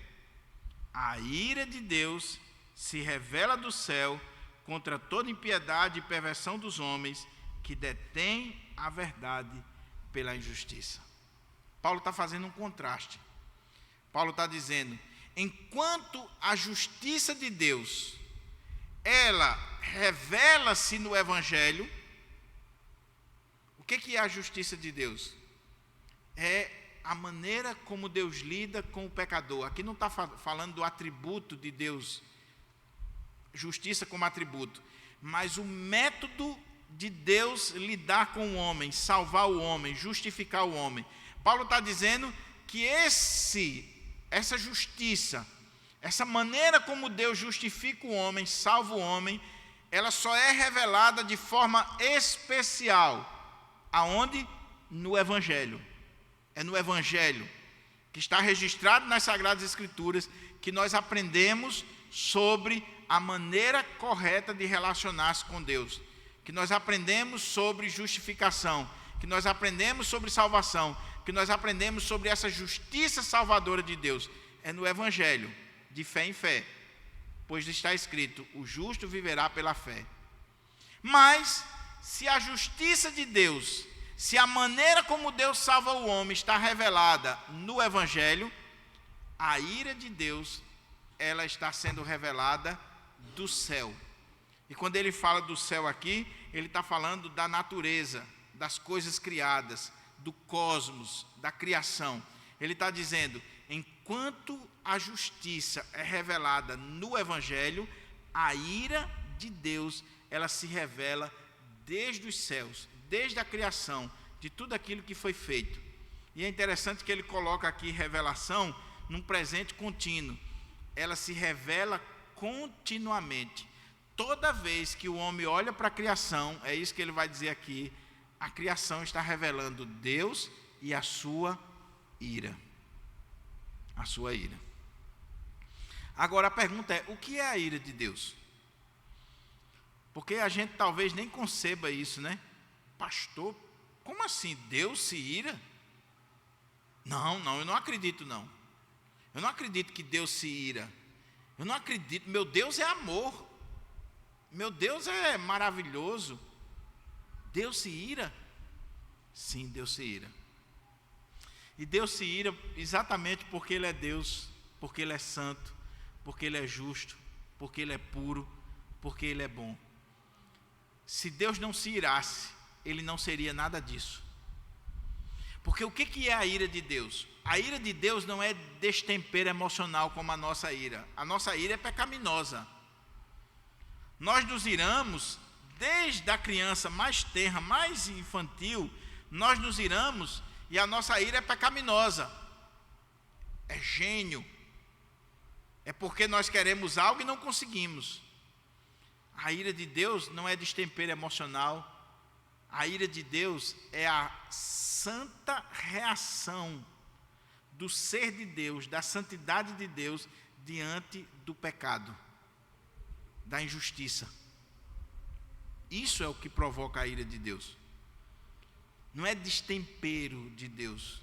Speaker 1: A ira de Deus se revela do céu contra toda impiedade e perversão dos homens que detêm a verdade pela injustiça. Paulo está fazendo um contraste. Paulo está dizendo, enquanto a justiça de Deus, ela revela-se no Evangelho, o que é a justiça de Deus? É a maneira como Deus lida com o pecador. Aqui não está falando do atributo de Deus, justiça como atributo, mas o método de Deus lidar com o homem, salvar o homem, justificar o homem. Paulo está dizendo que essa justiça, essa maneira como Deus justifica o homem, salva o homem, ela só é revelada de forma especial. Aonde? No Evangelho. É no Evangelho, que está registrado nas Sagradas Escrituras, que nós aprendemos sobre a maneira correta de relacionar-se com Deus, que nós aprendemos sobre justificação, que nós aprendemos sobre salvação, que nós aprendemos sobre essa justiça salvadora de Deus. É no Evangelho, de fé em fé, pois está escrito, o justo viverá pela fé. Mas, se a justiça de Deus, se a maneira como Deus salva o homem está revelada no Evangelho, a ira de Deus, ela está sendo revelada do céu. E quando ele fala do céu aqui, ele está falando da natureza, das coisas criadas, do cosmos, da criação. Ele está dizendo, enquanto a justiça é revelada no Evangelho, a ira de Deus, ela se revela desde os céus, desde a criação, de tudo aquilo que foi feito. E é interessante que ele coloca aqui revelação num presente contínuo. Ela se revela continuamente. Toda vez que o homem olha para a criação, é isso que ele vai dizer aqui, a criação está revelando Deus e a sua ira. A sua ira. Agora a pergunta é, o que é a ira de Deus? Porque a gente talvez nem conceba isso, né? Pastor, como assim? Deus se ira? Não, eu não acredito não. Eu não acredito que Deus se ira. Eu não acredito, meu Deus é amor. Meu Deus é maravilhoso. Deus se ira? Sim, Deus se ira. E Deus se ira exatamente porque Ele é Deus, porque Ele é santo, porque Ele é justo, porque Ele é puro, porque Ele é bom. Se Deus não se irasse, Ele não seria nada disso. Porque o que é a ira de Deus? A ira de Deus não é destempero emocional como a nossa ira. A nossa ira é pecaminosa. Nós nos iramos, desde a criança mais tenra, mais infantil, nós nos iramos e a nossa ira é pecaminosa. É gênio. É porque nós queremos algo e não conseguimos. A ira de Deus não é destempero emocional. A ira de Deus é a santa reação do ser de Deus, da santidade de Deus diante do pecado, da injustiça. Isso é o que provoca a ira de Deus. Não é destempero de Deus,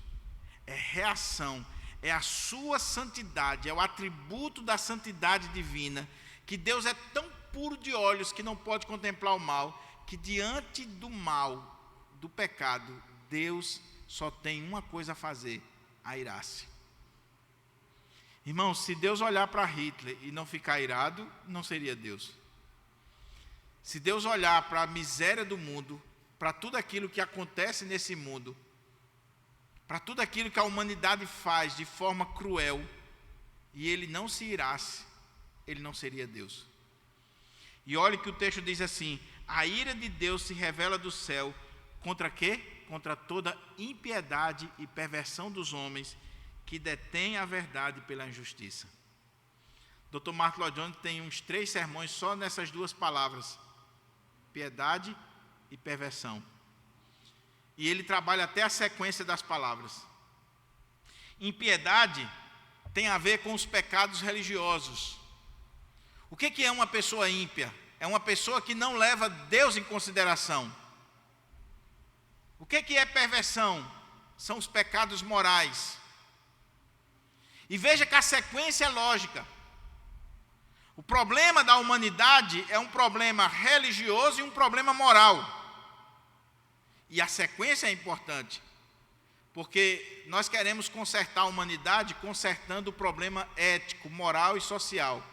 Speaker 1: é reação, é a sua santidade, é o atributo da santidade divina, que Deus é tão puro de olhos que não pode contemplar o mal, que diante do mal, do pecado, Deus só tem uma coisa a fazer: airar-se. Irmãos, se Deus olhar para Hitler e não ficar irado, não seria Deus. Se Deus olhar para a miséria do mundo, para tudo aquilo que acontece nesse mundo, para tudo aquilo que a humanidade faz de forma cruel, e Ele não se irasse, Ele não seria Deus. E olhe que o texto diz assim: a ira de Deus se revela do céu contra quê? Contra toda impiedade e perversão dos homens que detêm a verdade pela injustiça. Dr. Martin Lloyd Jones tem uns 3 sermões só nessas duas palavras: piedade e perversão. E ele trabalha até a sequência das palavras. Impiedade tem a ver com os pecados religiosos. O que é uma pessoa ímpia? É uma pessoa que não leva Deus em consideração. O que é perversão? São os pecados morais. E veja que a sequência é lógica. O problema da humanidade é um problema religioso e um problema moral. E a sequência é importante, porque nós queremos consertar a humanidade consertando o problema ético, moral e social.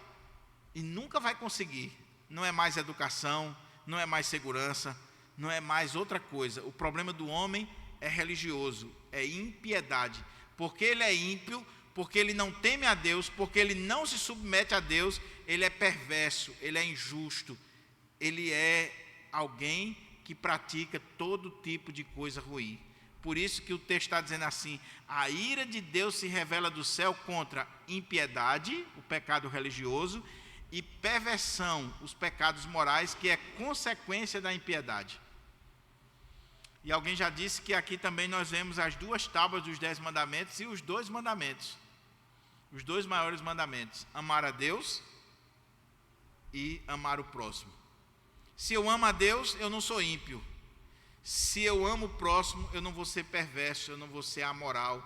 Speaker 1: E nunca vai conseguir. Não é mais educação, não é mais segurança, não é mais outra coisa. O problema do homem é religioso, é impiedade. Porque ele é ímpio, porque ele não teme a Deus, porque ele não se submete a Deus, ele é perverso, ele é injusto, ele é alguém que pratica todo tipo de coisa ruim. Por isso que o texto está dizendo assim: a ira de Deus se revela do céu contra impiedade, o pecado religioso, e perversão, os pecados morais, que é consequência da impiedade. E alguém já disse que aqui também nós vemos as 2 tábuas dos 10 mandamentos e os 2 mandamentos. Os 2 maiores mandamentos: amar a Deus e amar o próximo. Se eu amo a Deus, eu não sou ímpio. Se eu amo o próximo, eu não vou ser perverso, eu não vou ser amoral,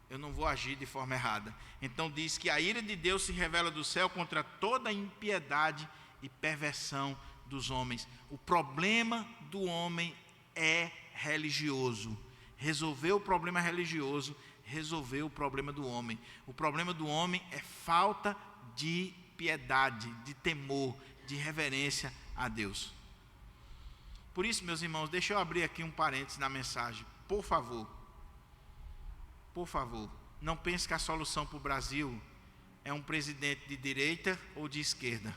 Speaker 1: eu não vou agir de forma errada. Então diz que a ira de Deus se revela do céu contra toda a impiedade e perversão dos homens. O problema do homem é religioso. Resolver o problema religioso, resolver o problema do homem. O problema do homem é falta de piedade, de temor, de reverência a Deus. Por isso, meus irmãos, deixa eu abrir aqui um parênteses na mensagem. Por favor, não pense que a solução para o Brasil é um presidente de direita ou de esquerda.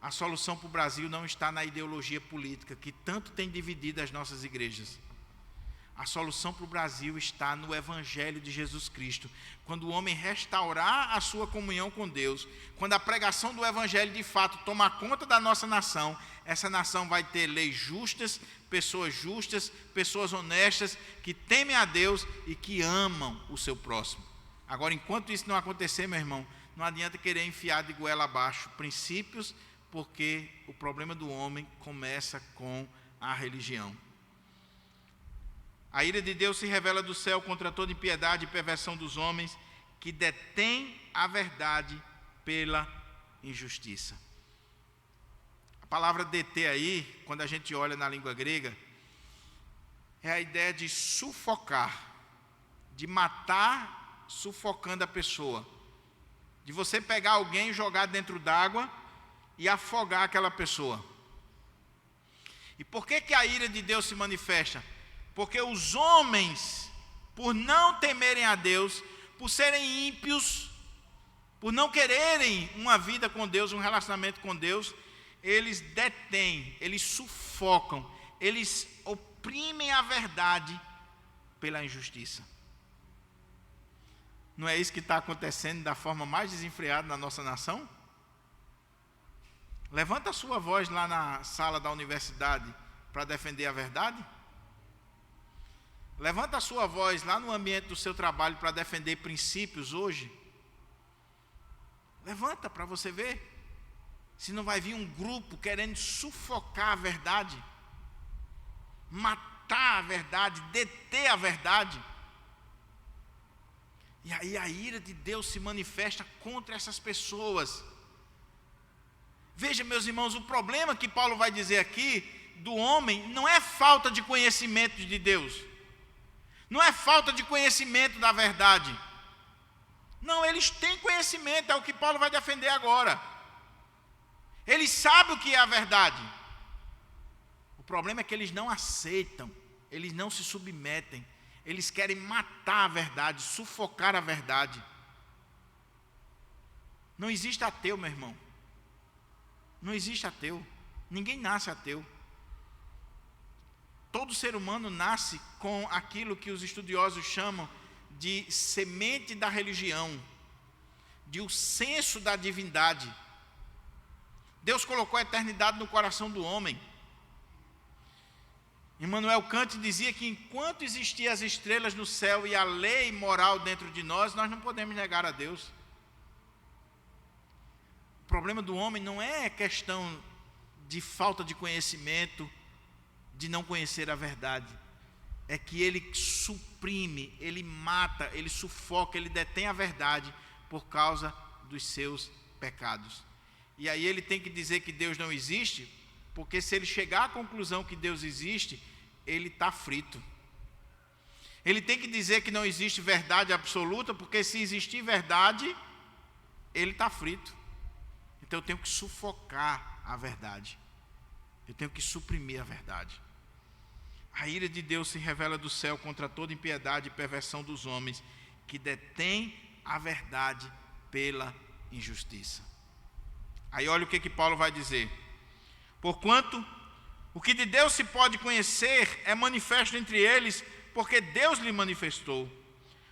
Speaker 1: A solução para o Brasil não está na ideologia política, que tanto tem dividido as nossas igrejas. A solução para o Brasil está no Evangelho de Jesus Cristo. Quando o homem restaurar a sua comunhão com Deus, quando a pregação do Evangelho de fato tomar conta da nossa nação, essa nação vai ter leis justas, pessoas honestas, que temem a Deus e que amam o seu próximo. Agora, enquanto isso não acontecer, meu irmão, não adianta querer enfiar de goela abaixo princípios, porque o problema do homem começa com a religião. A ira de Deus se revela do céu contra toda impiedade e perversão dos homens que detêm a verdade pela injustiça. A palavra deter aí, quando a gente olha na língua grega, é a ideia de sufocar, de matar sufocando a pessoa. De você pegar alguém e jogar dentro d'água e afogar aquela pessoa. E por que a ira de Deus se manifesta? Porque os homens, por não temerem a Deus, por serem ímpios, por não quererem uma vida com Deus, um relacionamento com Deus, eles detêm, eles sufocam, eles oprimem a verdade pela injustiça. Não é isso que está acontecendo da forma mais desenfreada na nossa nação? Levanta a sua voz lá na sala da universidade para defender a verdade. Levanta a sua voz lá no ambiente do seu trabalho para defender princípios hoje. Levanta para você ver se não vai vir um grupo querendo sufocar a verdade, matar a verdade, deter a verdade. E aí a ira de Deus se manifesta contra essas pessoas. Veja, meus irmãos, o problema que Paulo vai dizer aqui do homem não é falta de conhecimento de Deus, não é falta de conhecimento da verdade. Não, eles têm conhecimento, é o que Paulo vai defender agora. Eles sabem o que é a verdade. O problema é que eles não aceitam, eles não se submetem, eles querem matar a verdade, sufocar a verdade. Não existe ateu, meu irmão. Não existe ateu. Ninguém nasce ateu. Todo ser humano nasce com aquilo que os estudiosos chamam de semente da religião, de o senso da divindade. Deus colocou a eternidade no coração do homem. Immanuel Kant dizia que enquanto existiam as estrelas no céu e a lei moral dentro de nós não podemos negar a Deus. O problema do homem não é questão de falta de conhecimento, de não conhecer a verdade. É que ele suprime, ele mata, ele sufoca, ele detém a verdade por causa dos seus pecados. E aí ele tem que dizer que Deus não existe, porque se ele chegar à conclusão que Deus existe, ele está frito. Ele tem que dizer que não existe verdade absoluta, porque se existir verdade, ele está frito. Então eu tenho que sufocar a verdade. Eu tenho que suprimir a verdade. A ira de Deus se revela do céu contra toda impiedade e perversão dos homens, que detêm a verdade pela injustiça. Aí olha o que Paulo vai dizer. Porquanto o que de Deus se pode conhecer é manifesto entre eles, porque Deus lhe manifestou.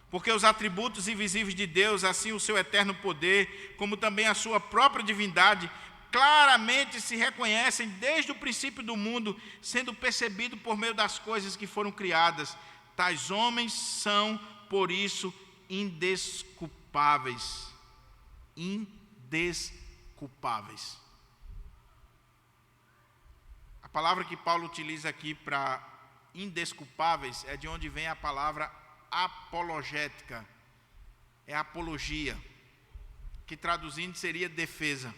Speaker 1: Porque os atributos invisíveis de Deus, assim o seu eterno poder, como também a sua própria divindade, claramente se reconhecem desde o princípio do mundo, sendo percebido por meio das coisas que foram criadas. Tais homens são, por isso, indesculpáveis. Indesculpáveis. A palavra que Paulo utiliza aqui para indesculpáveis é de onde vem a palavra apologética. É apologia, que traduzindo seria defesa.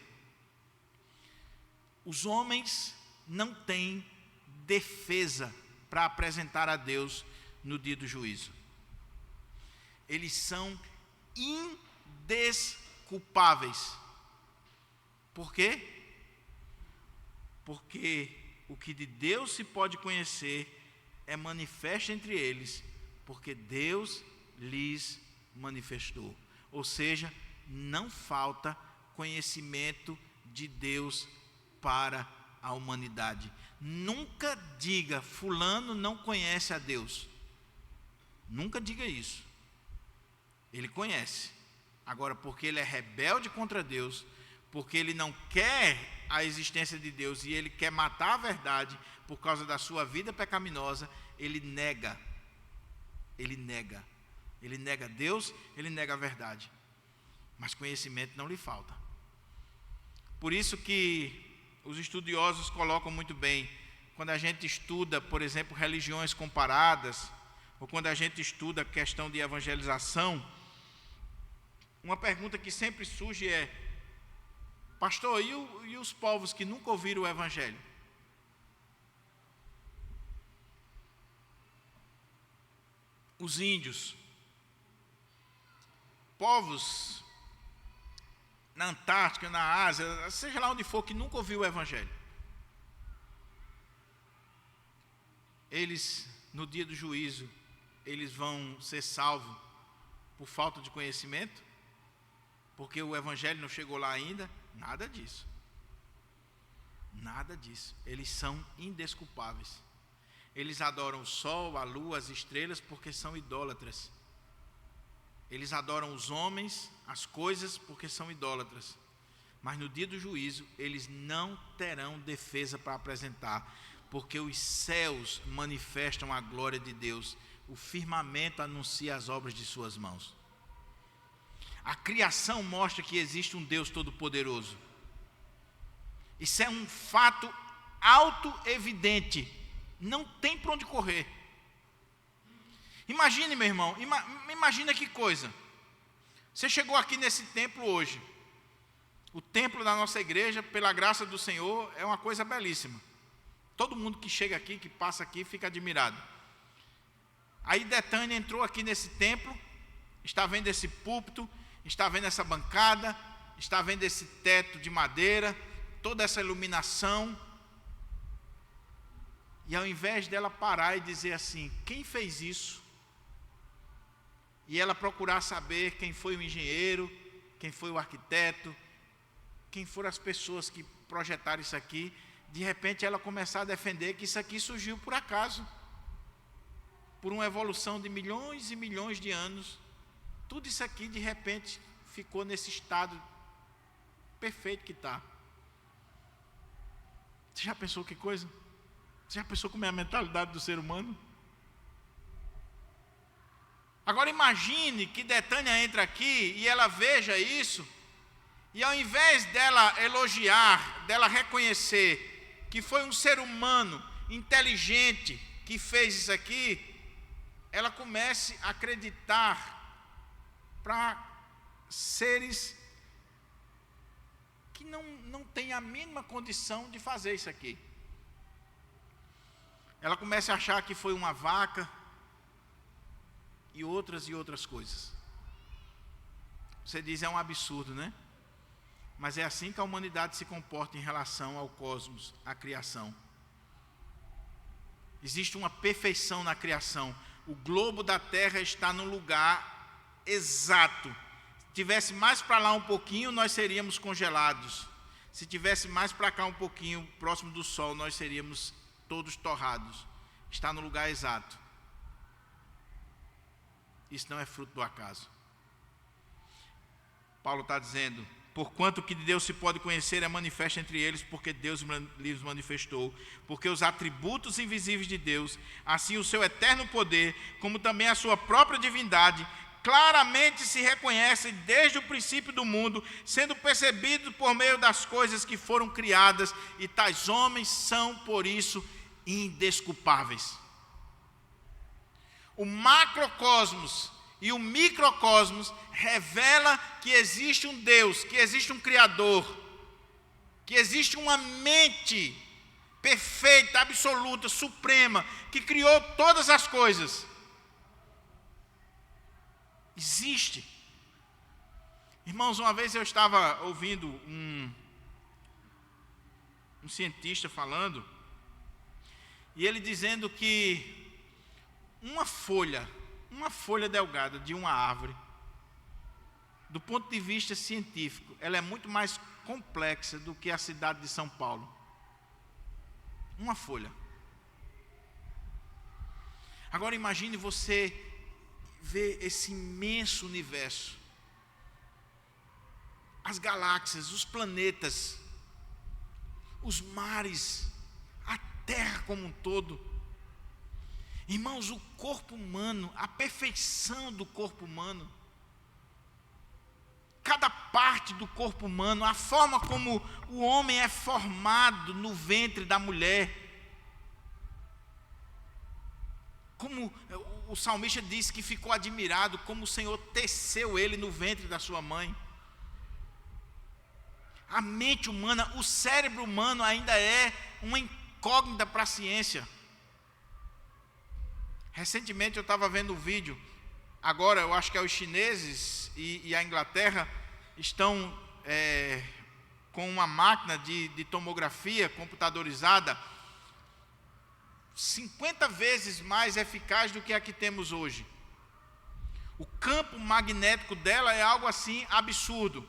Speaker 1: Os homens não têm defesa para apresentar a Deus no dia do juízo. Eles são indesculpáveis. Por quê? Porque o que de Deus se pode conhecer é manifesto entre eles, porque Deus lhes manifestou. Ou seja, não falta conhecimento de Deus para a humanidade. Nunca diga, fulano não conhece a Deus. Nunca diga isso. Ele conhece. Agora, porque ele é rebelde contra Deus, porque ele não quer a existência de Deus e ele quer matar a verdade por causa da sua vida pecaminosa, ele nega. Ele nega. Ele nega Deus, ele nega a verdade. Mas conhecimento não lhe falta. Por isso que os estudiosos colocam muito bem, quando a gente estuda, por exemplo, religiões comparadas, ou quando a gente estuda a questão de evangelização, uma pergunta que sempre surge é: pastor, e os povos que nunca ouviram o Evangelho? Os índios, povos na Antártica, na Ásia, seja lá onde for, que nunca ouviu o Evangelho. Eles, no dia do juízo, eles vão ser salvos por falta de conhecimento? Porque o Evangelho não chegou lá ainda? Nada disso. Nada disso. Eles são indesculpáveis. Eles adoram o sol, a lua, as estrelas, porque são idólatras. Eles adoram os homens, as coisas, porque são idólatras. Mas no dia do juízo, eles não terão defesa para apresentar, porque os céus manifestam a glória de Deus, o firmamento anuncia as obras de suas mãos. A criação mostra que existe um Deus todo-poderoso. Isso é um fato auto-evidente. Não tem para onde correr. Imagine, meu irmão, imagina que coisa. Você chegou aqui nesse templo hoje. O templo da nossa igreja, pela graça do Senhor, é uma coisa belíssima. Todo mundo que chega aqui, que passa aqui, fica admirado. Aí Detânia entrou aqui nesse templo, está vendo esse púlpito, está vendo essa bancada, está vendo esse teto de madeira, toda essa iluminação. E ao invés dela parar e dizer assim, quem fez isso? E ela procurar saber quem foi o engenheiro, quem foi o arquiteto, quem foram as pessoas que projetaram isso aqui, de repente ela começar a defender que isso aqui surgiu por acaso, por uma evolução de milhões e milhões de anos. Tudo isso aqui de repente ficou nesse estado perfeito que está. Você já pensou que coisa? Você já pensou como é a mentalidade do ser humano? Agora imagine que Detânia entra aqui e ela veja isso, e ao invés dela elogiar, dela reconhecer que foi um ser humano inteligente que fez isso aqui, ela comece a acreditar para seres que não têm a mínima condição de fazer isso aqui. Ela começa a achar que foi uma vaca e outras coisas. Você diz, é um absurdo, né? Mas é assim que a humanidade se comporta em relação ao cosmos, à criação. Existe uma perfeição na criação. O globo da Terra está no lugar exato. Se tivesse mais para lá um pouquinho, nós seríamos congelados. Se tivesse mais para cá um pouquinho, próximo do Sol, nós seríamos todos torrados. Está no lugar exato. Isso não é fruto do acaso. Paulo está dizendo, porquanto o que de Deus se pode conhecer é manifesto entre eles, porque Deus lhes manifestou. Porque os atributos invisíveis de Deus, assim o seu eterno poder, como também a sua própria divindade, claramente se reconhecem desde o princípio do mundo, sendo percebidos por meio das coisas que foram criadas, e tais homens são, por isso, indesculpáveis. O macrocosmos e o microcosmos revela que existe um Deus, que existe um Criador, que existe uma mente perfeita, absoluta, suprema, que criou todas as coisas. Existe. Irmãos, uma vez eu estava ouvindo um cientista falando, e ele dizendo que uma folha delgada de uma árvore, do ponto de vista científico, ela é muito mais complexa do que a cidade de São Paulo. Uma folha. Agora imagine você ver esse imenso universo, as galáxias, os planetas, os mares, a Terra como um todo. Irmãos, o corpo humano, a perfeição do corpo humano, cada parte do corpo humano, a forma como o homem é formado no ventre da mulher, como o salmista disse que ficou admirado, como o Senhor teceu ele no ventre da sua mãe. A mente humana, o cérebro humano ainda é uma incógnita para a ciência. Recentemente eu estava vendo um vídeo, agora eu acho que é os chineses e a Inglaterra estão com uma máquina de tomografia computadorizada 50 vezes mais eficaz do que a que temos hoje. O campo magnético dela é algo assim absurdo.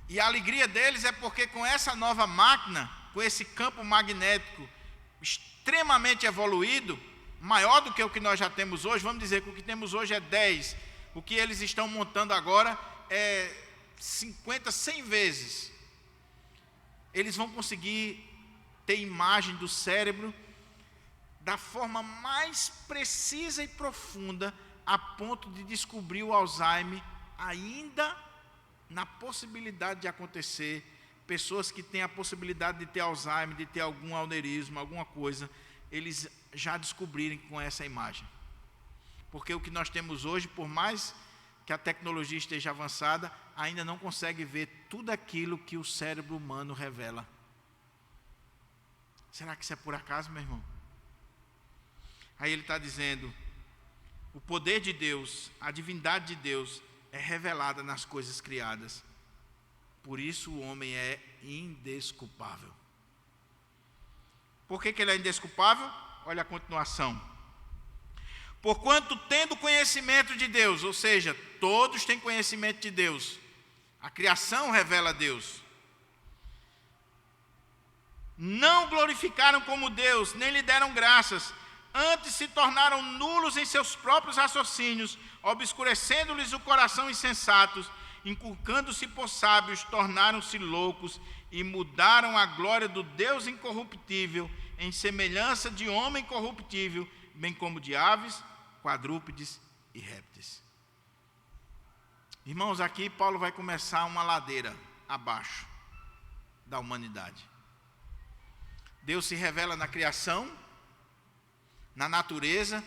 Speaker 1: E a alegria deles é porque com essa nova máquina, com esse campo magnético extremamente evoluído, maior do que o que nós já temos hoje, vamos dizer que o que temos hoje é 10, o que eles estão montando agora é 50, 100 vezes. Eles vão conseguir ter imagem do cérebro da forma mais precisa e profunda, a ponto de descobrir o Alzheimer ainda na possibilidade de acontecer. Pessoas que têm a possibilidade de ter Alzheimer, de ter algum aneurisma, alguma coisa, eles já descobrirem com essa imagem. Porque o que nós temos hoje, por mais que a tecnologia esteja avançada, ainda não consegue ver tudo aquilo que o cérebro humano revela. Será que isso é por acaso, meu irmão? Aí ele está dizendo, o poder de Deus, a divindade de Deus é revelada nas coisas criadas. Por isso o homem é indesculpável. Por que ele é indesculpável? Olha a continuação. Porquanto tendo conhecimento de Deus, ou seja, todos têm conhecimento de Deus. A criação revela Deus. Não glorificaram como Deus, nem lhe deram graças. Antes se tornaram nulos em seus próprios raciocínios, obscurecendo-lhes o coração insensatos, inculcando-se por sábios, tornaram-se loucos e mudaram a glória do Deus incorruptível em semelhança de homem corruptível, bem como de aves, quadrúpedes e répteis. Irmãos, aqui Paulo vai começar uma ladeira abaixo da humanidade. Deus se revela na criação, na natureza,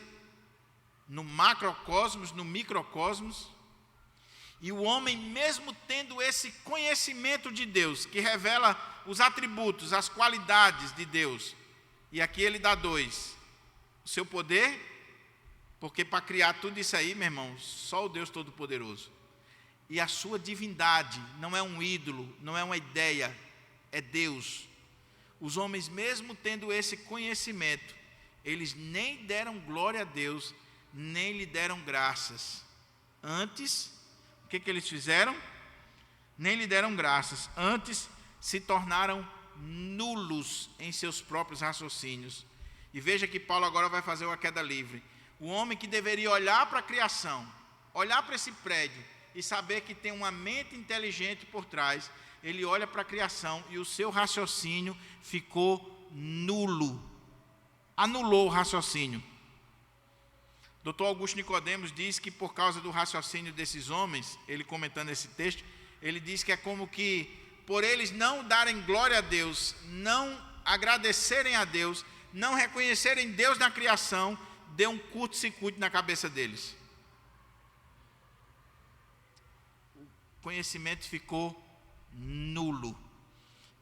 Speaker 1: no macrocosmos, no microcosmos. E o homem, mesmo tendo esse conhecimento de Deus, que revela os atributos, as qualidades de Deus, e aqui ele dá 2, o seu poder, porque para criar tudo isso aí, meu irmão, só o Deus Todo-Poderoso, e a sua divindade, não é um ídolo, não é uma ideia, é Deus. Os homens, mesmo tendo esse conhecimento, eles nem deram glória a Deus, nem lhe deram graças. Antes, o que eles fizeram? Nem lhe deram graças. Antes, se tornaram nulos em seus próprios raciocínios. E veja que Paulo agora vai fazer uma queda livre. O homem que deveria olhar para a criação, olhar para esse prédio e saber que tem uma mente inteligente por trás, ele olha para a criação e o seu raciocínio ficou nulo. Anulou o raciocínio. Dr. Augusto Nicodemos diz que por causa do raciocínio desses homens, ele comentando esse texto, ele diz que é como que por eles não darem glória a Deus, não agradecerem a Deus, não reconhecerem Deus na criação, deu um curto-circuito na cabeça deles. O conhecimento ficou nulo.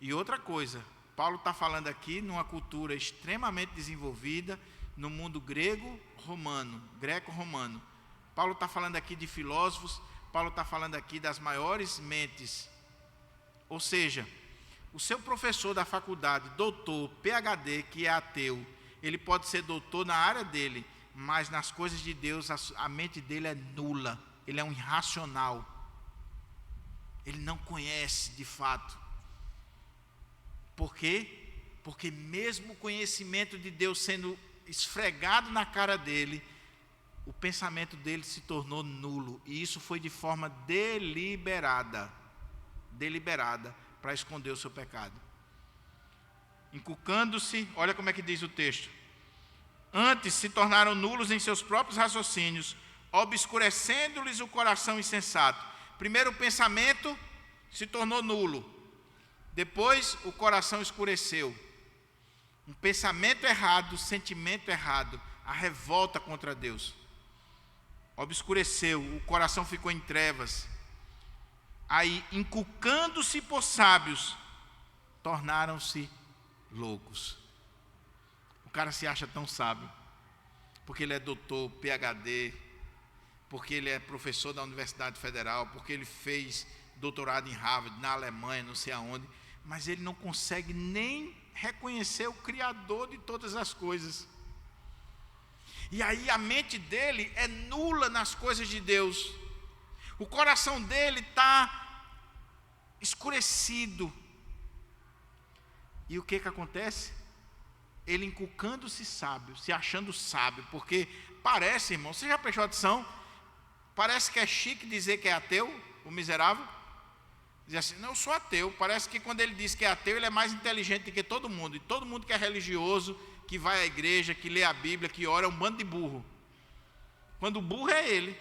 Speaker 1: E outra coisa, Paulo está falando aqui numa cultura extremamente desenvolvida, no mundo greco-romano. Paulo está falando aqui de filósofos, Paulo está falando aqui das maiores mentes. Ou seja, o seu professor da faculdade, doutor, PhD, que é ateu, ele pode ser doutor na área dele, mas nas coisas de Deus a mente dele é nula, ele é um irracional. Ele não conhece de fato. Por quê? Porque mesmo o conhecimento de Deus sendo esfregado na cara dele, o pensamento dele se tornou nulo. E isso foi de forma deliberada para esconder o seu pecado. Inculcando-se, olha como é que diz o texto. Antes se tornaram nulos em seus próprios raciocínios, obscurecendo-lhes o coração insensato. Primeiro o pensamento se tornou nulo. Depois o coração escureceu. Um pensamento errado, sentimento errado, a revolta contra Deus. Obscureceu, o coração ficou em trevas. Aí, inculcando-se por sábios, tornaram-se loucos. O cara se acha tão sábio, porque ele é doutor, PhD, porque ele é professor da Universidade Federal, porque ele fez doutorado em Harvard, na Alemanha, não sei aonde, mas ele não consegue nem reconhecer o Criador de todas as coisas. E aí a mente dele é nula nas coisas de Deus. O coração dele está escurecido. E o que acontece? Ele inculcando-se sábio, se achando sábio, porque parece, irmão, você já prestou atenção? Parece que é chique dizer que é ateu, o miserável. Diz assim, não, eu sou ateu. Parece que quando ele diz que é ateu, ele é mais inteligente do que todo mundo. E todo mundo que é religioso, que vai à igreja, que lê a Bíblia, que ora, é um bando de burro. Quando o burro é ele,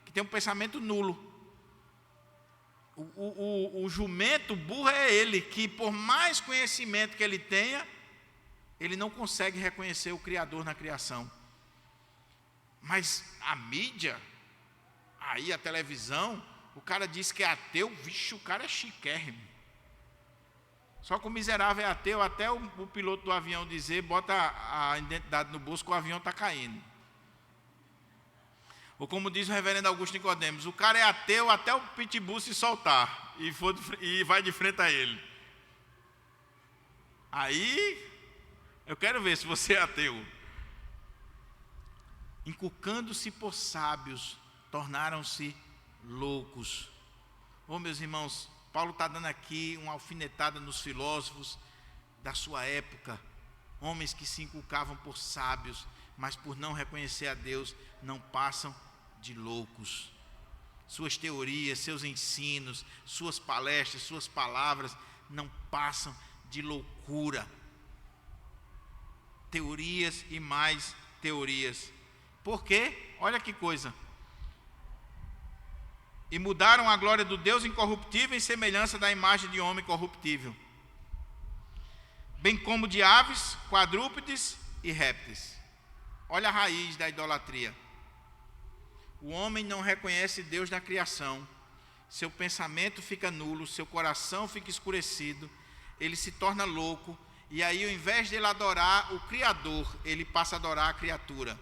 Speaker 1: que tem um pensamento nulo. O jumento burro é ele, que por mais conhecimento que ele tenha, ele não consegue reconhecer o Criador na criação. Mas a mídia, aí a televisão, o cara diz que é ateu, vixe, o cara é chiquérrimo. Só que o miserável é ateu, até o piloto do avião dizer, bota a identidade no bolso que o avião está caindo. Ou como diz o reverendo Augusto Nicodemos, o cara é ateu até o pitbull se soltar e vai de frente a ele. Aí, eu quero ver se você é ateu. Inculcando-se por sábios, tornaram-se loucos. Oh, meus irmãos, Paulo está dando aqui uma alfinetada nos filósofos da sua época, homens que se inculcavam por sábios, mas por não reconhecer a Deus, não passam de loucos. Suas teorias, seus ensinos, suas palestras, suas palavras, não passam de loucura. Teorias e mais teorias. Por quê? Olha que coisa. E mudaram a glória do Deus incorruptível em semelhança da imagem de homem corruptível, bem como de aves, quadrúpedes e répteis. Olha a raiz da idolatria. O homem não reconhece Deus na criação, seu pensamento fica nulo, seu coração fica escurecido, ele se torna louco, e aí ao invés de ele adorar o Criador, ele passa a adorar a criatura.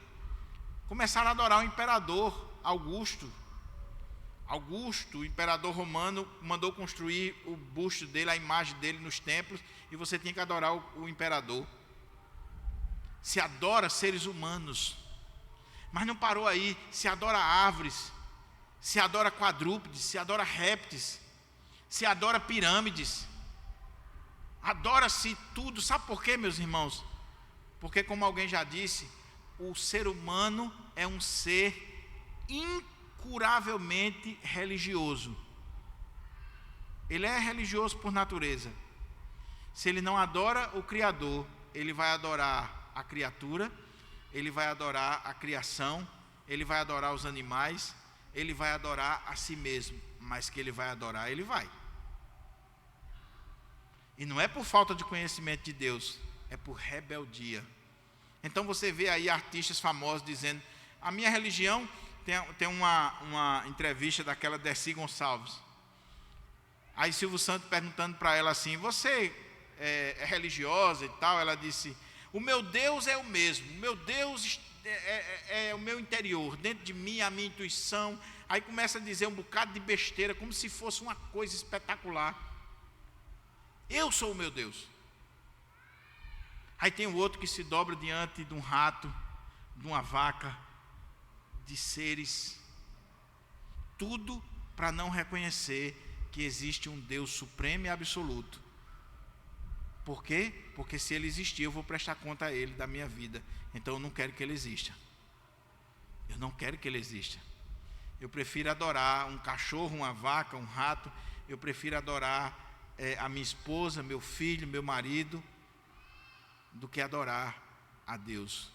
Speaker 1: Começaram a adorar o imperador Augusto, o imperador romano, mandou construir o busto dele, a imagem dele nos templos, e você tinha que adorar o imperador. Se adora seres humanos, mas não parou aí, se adora árvores, se adora quadrúpedes, se adora répteis, se adora pirâmides, adora-se tudo. Sabe por quê, meus irmãos? Porque, como alguém já disse, o ser humano é um ser incuravelmente religioso. Ele é religioso por natureza. Se ele não adora o Criador, ele vai adorar a criatura, ele vai adorar a criação, ele vai adorar os animais, ele vai adorar a si mesmo. Mas que ele vai adorar, ele vai. E não é por falta de conhecimento de Deus, é por rebeldia. Então você vê aí artistas famosos dizendo, a minha religião, tem uma entrevista daquela Dercy Gonçalves. Aí Silvio Santos perguntando para ela assim, você é religiosa e tal? Ela disse, o meu Deus é o mesmo, o meu Deus é o meu interior, dentro de mim, a minha intuição. Aí começa a dizer um bocado de besteira, como se fosse uma coisa espetacular. Eu sou o meu Deus. Aí tem o outro que se dobra diante de um rato, de uma vaca, de seres, tudo para não reconhecer que existe um Deus supremo e absoluto. Por quê? Porque se ele existir, eu vou prestar conta a ele da minha vida. Então eu não quero que ele exista. Eu não quero que ele exista. Eu prefiro adorar um cachorro, uma vaca, um rato. Eu prefiro adorar a minha esposa, meu filho, meu marido, do que adorar a Deus.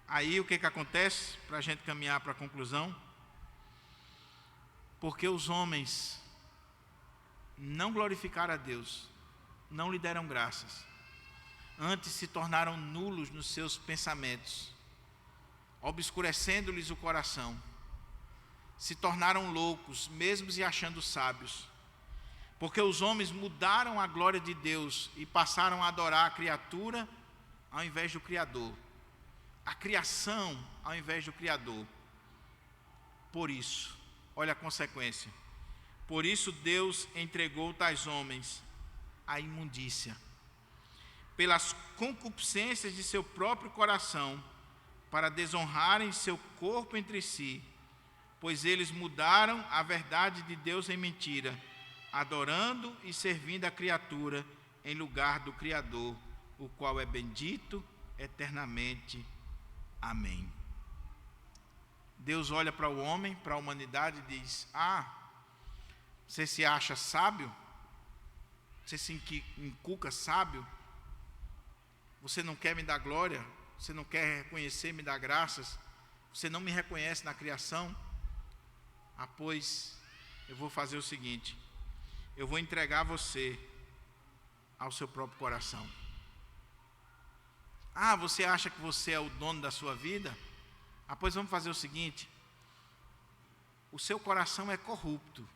Speaker 1: Aí o que acontece, para a gente caminhar para a conclusão? Porque os homens não glorificaram a Deus, não lhe deram graças, antes se tornaram nulos nos seus pensamentos, obscurecendo-lhes o coração, se tornaram loucos, mesmo se achando sábios, porque os homens mudaram a glória de Deus e passaram a adorar a criatura ao invés do Criador, a criação ao invés do Criador. Por isso, olha a consequência. Por isso Deus entregou tais homens à imundícia, pelas concupiscências de seu próprio coração, para desonrarem seu corpo entre si, pois eles mudaram a verdade de Deus em mentira, adorando e servindo a criatura em lugar do Criador, o qual é bendito eternamente. Amém. Deus olha para o homem, para a humanidade e diz: você se acha sábio? Você se inculca sábio? Você não quer me dar glória? Você não quer reconhecer, me dar graças? Você não me reconhece na criação? Pois eu vou fazer o seguinte: eu vou entregar você ao seu próprio coração. Você acha que você é o dono da sua vida? Pois vamos fazer o seguinte: o seu coração é corrupto.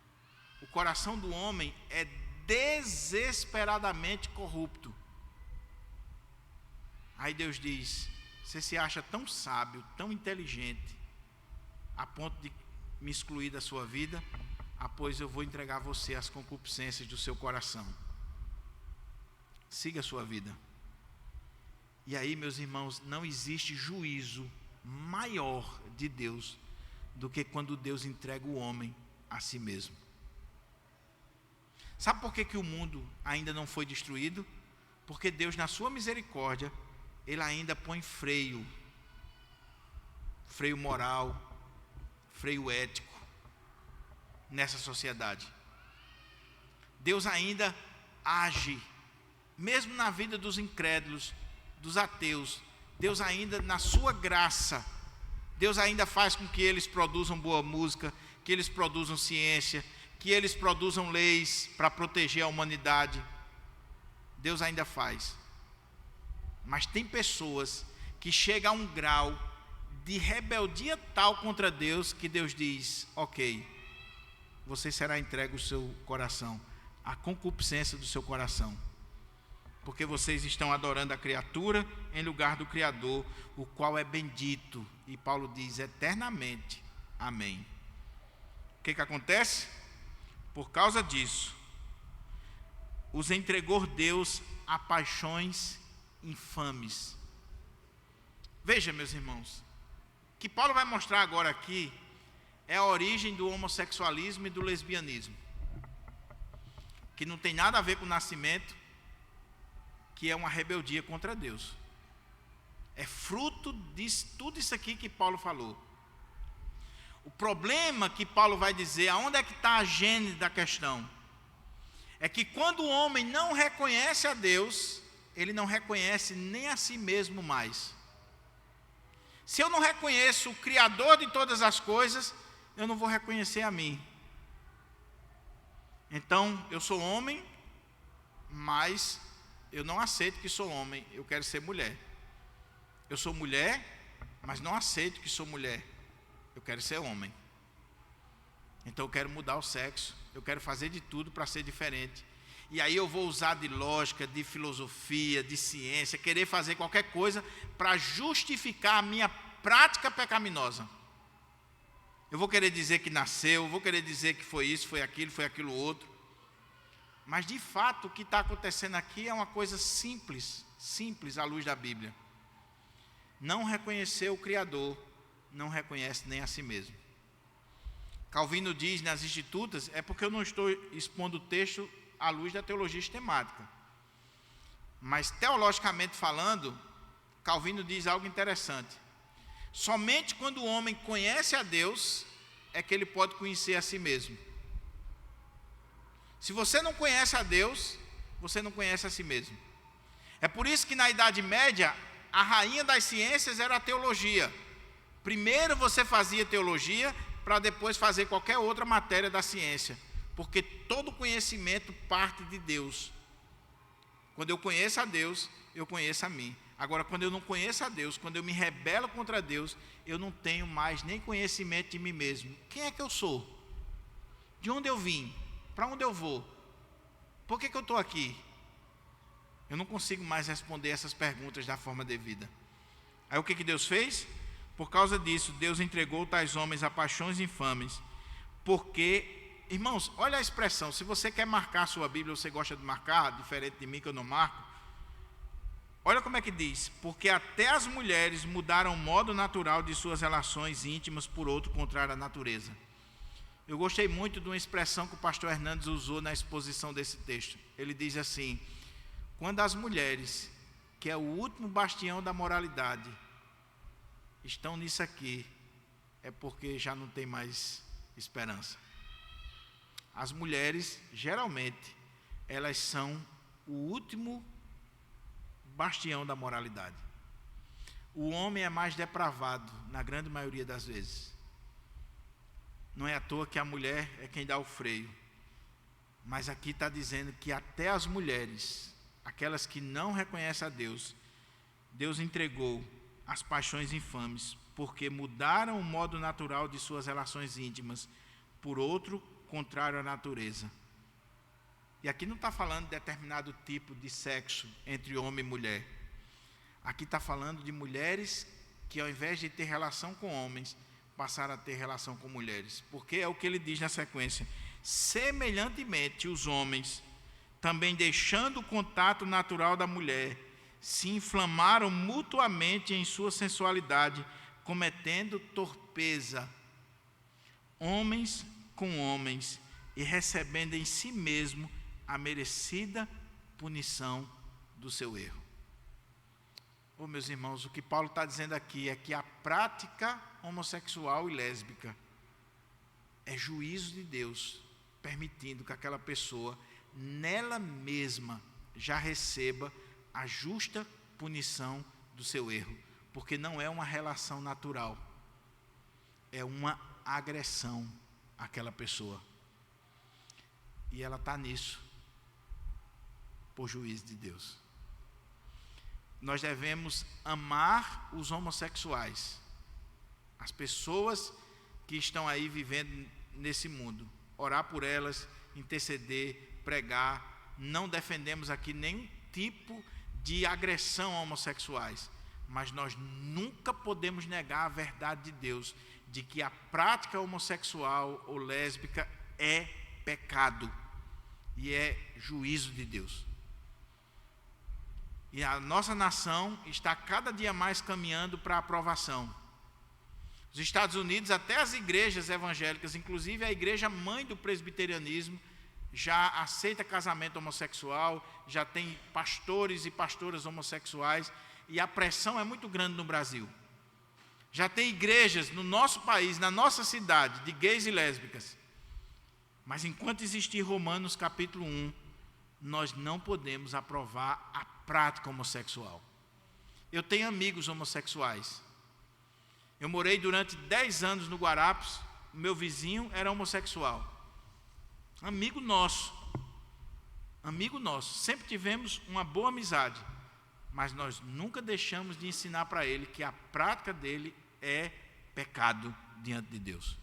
Speaker 1: O coração do homem é desesperadamente corrupto. Aí Deus diz: você se acha tão sábio, tão inteligente, a ponto de me excluir da sua vida? Pois eu vou entregar você às concupiscências do seu coração. Siga a sua vida. E aí, meus irmãos, não existe juízo maior de Deus do que quando Deus entrega o homem a si mesmo. Sabe por que o mundo ainda não foi destruído? Porque Deus, na sua misericórdia, Ele ainda põe freio moral, freio ético nessa sociedade. Deus ainda age, mesmo na vida dos incrédulos, dos ateus. Deus ainda, na sua graça, Deus ainda faz com que eles produzam boa música, que eles produzam ciência, que eles produzam leis para proteger a humanidade. Deus ainda faz. Mas tem pessoas que chegam a um grau de rebeldia tal contra Deus, que Deus diz: ok, você será entregue o seu coração, a concupiscência do seu coração, porque vocês estão adorando a criatura em lugar do Criador, o qual é bendito, e Paulo diz, eternamente. Amém. O que acontece? Por causa disso, os entregou Deus a paixões infames. Veja, meus irmãos, o que Paulo vai mostrar agora aqui é a origem do homossexualismo e do lesbianismo, que não tem nada a ver com o nascimento, que é uma rebeldia contra Deus. É fruto de tudo isso aqui que Paulo falou. O problema que Paulo vai dizer, aonde é que está a gênese da questão? É que quando o homem não reconhece a Deus, ele não reconhece nem a si mesmo mais. Se eu não reconheço o Criador de todas as coisas, eu não vou reconhecer a mim. Então, eu sou homem, mas eu não aceito que sou homem, eu quero ser mulher. Eu sou mulher, mas não aceito que sou mulher, eu quero ser homem. Então eu quero mudar o sexo, eu quero fazer de tudo para ser diferente. E aí eu vou usar de lógica, de filosofia, de ciência, querer fazer qualquer coisa para justificar a minha prática pecaminosa. Eu vou querer dizer que nasceu, vou querer dizer que foi isso, foi aquilo outro. Mas de fato o que está acontecendo aqui é uma coisa simples à luz da Bíblia. Não reconhecer o Criador, não reconhece nem a si mesmo. Calvino diz nas Institutas, é porque eu não estou expondo o texto à luz da teologia sistemática, mas teologicamente falando, Calvino diz algo interessante. Somente quando o homem conhece a Deus, é que ele pode conhecer a si mesmo. Se você não conhece a Deus, você não conhece a si mesmo. É por isso que na Idade Média, a rainha das ciências era a teologia. Primeiro você fazia teologia, para depois fazer qualquer outra matéria da ciência, porque todo conhecimento parte de Deus. Quando eu conheço a Deus, eu conheço a mim. Agora, quando eu não conheço a Deus, quando eu me rebelo contra Deus, eu não tenho mais nem conhecimento de mim mesmo. Quem é que eu sou? De onde eu vim? Para onde eu vou? Por que eu estou aqui? Eu não consigo mais responder essas perguntas da forma devida. Aí o que Deus fez? Por causa disso, Deus entregou tais homens a paixões infames, porque, irmãos, olha a expressão, se você quer marcar a sua Bíblia, você gosta de marcar, diferente de mim que eu não marco, olha como é que diz, porque até as mulheres mudaram o modo natural de suas relações íntimas por outro contrário à natureza. Eu gostei muito de uma expressão que o pastor Hernandes usou na exposição desse texto. Ele diz assim: quando as mulheres, que é o último bastião da moralidade, estão nisso aqui, é porque já não tem mais esperança. As mulheres, geralmente, elas são o último bastião da moralidade. O homem é mais depravado, na grande maioria das vezes. Não é à toa que a mulher é quem dá o freio. Mas aqui está dizendo que até as mulheres, aquelas que não reconhecem a Deus, Deus entregou as paixões infames, porque mudaram o modo natural de suas relações íntimas por outro contrário à natureza. E aqui não está falando de determinado tipo de sexo entre homem e mulher. Aqui está falando de mulheres que, ao invés de ter relação com homens, passaram a ter relação com mulheres. Porque é o que ele diz na sequência: semelhantemente, os homens, também deixando o contato natural da mulher, se inflamaram mutuamente em sua sensualidade, cometendo torpeza, homens com homens, e recebendo em si mesmo a merecida punição do seu erro. Oh, meus irmãos, o que Paulo está dizendo aqui é que a prática homossexual e lésbica é juízo de Deus, permitindo que aquela pessoa, nela mesma, já receba a justa punição do seu erro, porque não é uma relação natural, é uma agressão àquela pessoa. E ela está nisso, por juízo de Deus. Nós devemos amar os homossexuais, as pessoas que estão aí vivendo nesse mundo, orar por elas, interceder, pregar. Não defendemos aqui nenhum tipo de agressão a homossexuais, mas nós nunca podemos negar a verdade de Deus, de que a prática homossexual ou lésbica é pecado e é juízo de Deus. E a nossa nação está cada dia mais caminhando para a aprovação. Os Estados Unidos, até as igrejas evangélicas, inclusive a igreja mãe do presbiterianismo, já aceita casamento homossexual, já tem pastores e pastoras homossexuais, e a pressão é muito grande no Brasil. Já tem igrejas no nosso país, na nossa cidade, de gays e lésbicas. Mas enquanto existir Romanos capítulo 1, nós não podemos aprovar a prática homossexual. Eu tenho amigos homossexuais. Eu morei durante 10 anos no Guarapes, meu vizinho era homossexual. Amigo nosso, sempre tivemos uma boa amizade, mas nós nunca deixamos de ensinar para ele que a prática dele é pecado diante de Deus.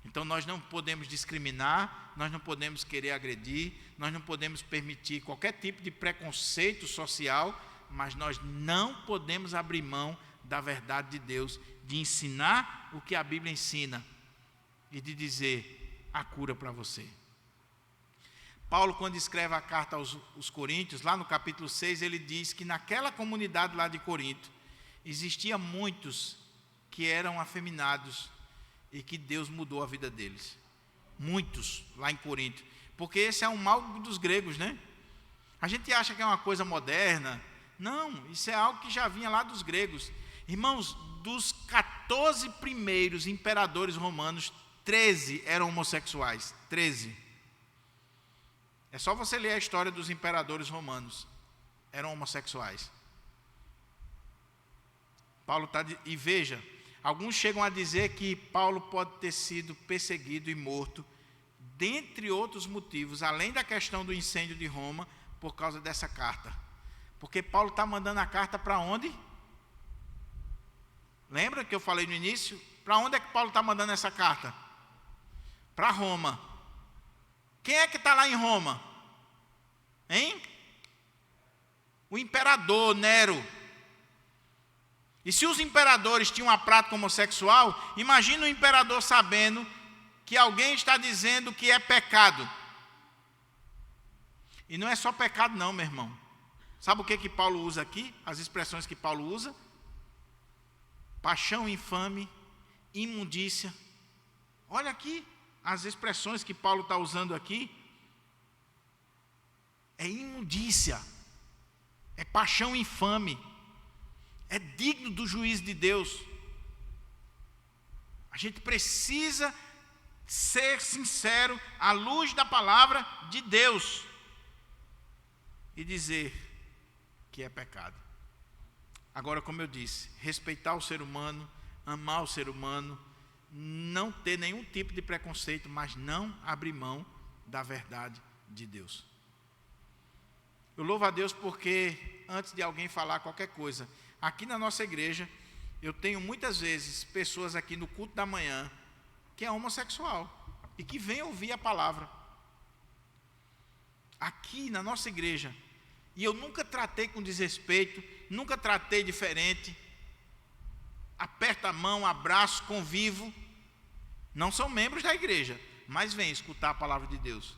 Speaker 1: Então nós não podemos discriminar, nós não podemos querer agredir, nós não podemos permitir qualquer tipo de preconceito social, mas nós não podemos abrir mão da verdade de Deus, de ensinar o que a Bíblia ensina e de dizer a cura para você. Paulo, quando escreve a carta aos Coríntios, lá no capítulo 6, ele diz que naquela comunidade lá de Corinto, existia muitos que eram afeminados e que Deus mudou a vida deles. Muitos lá em Corinto. Porque esse é um mal dos gregos, né? A gente acha que é uma coisa moderna. Não, isso é algo que já vinha lá dos gregos. Irmãos, dos 14 primeiros imperadores romanos, 13 eram homossexuais. 13. É só você ler a história dos imperadores romanos. Eram homossexuais. Paulo está... E veja, alguns chegam a dizer que Paulo pode ter sido perseguido e morto, dentre outros motivos, além da questão do incêndio de Roma, por causa dessa carta. Porque Paulo está mandando a carta para onde? Lembra que eu falei no início? Para onde é que Paulo está mandando essa carta? Para Roma. Quem é que está lá em Roma? Hein? O imperador Nero. E se os imperadores tinham uma prática homossexual, imagina o imperador sabendo que alguém está dizendo que é pecado. E não é só pecado não, meu irmão. Sabe o que Paulo usa aqui? As expressões que Paulo usa? Paixão infame, imundícia. Olha aqui as expressões que Paulo está usando aqui. É imundícia, é paixão infame, é digno do juízo de Deus. A gente precisa ser sincero à luz da palavra de Deus e dizer que é pecado. Agora, como eu disse, respeitar o ser humano, amar o ser humano, não ter nenhum tipo de preconceito, mas não abrir mão da verdade de Deus. Eu louvo a Deus porque, antes de alguém falar qualquer coisa, aqui na nossa igreja, eu tenho muitas vezes pessoas aqui no culto da manhã que é homossexual e que vem ouvir a palavra. Aqui na nossa igreja, e eu nunca tratei com desrespeito, nunca tratei diferente, aperto a mão, abraço, convivo, não são membros da igreja, mas vêm escutar a palavra de Deus.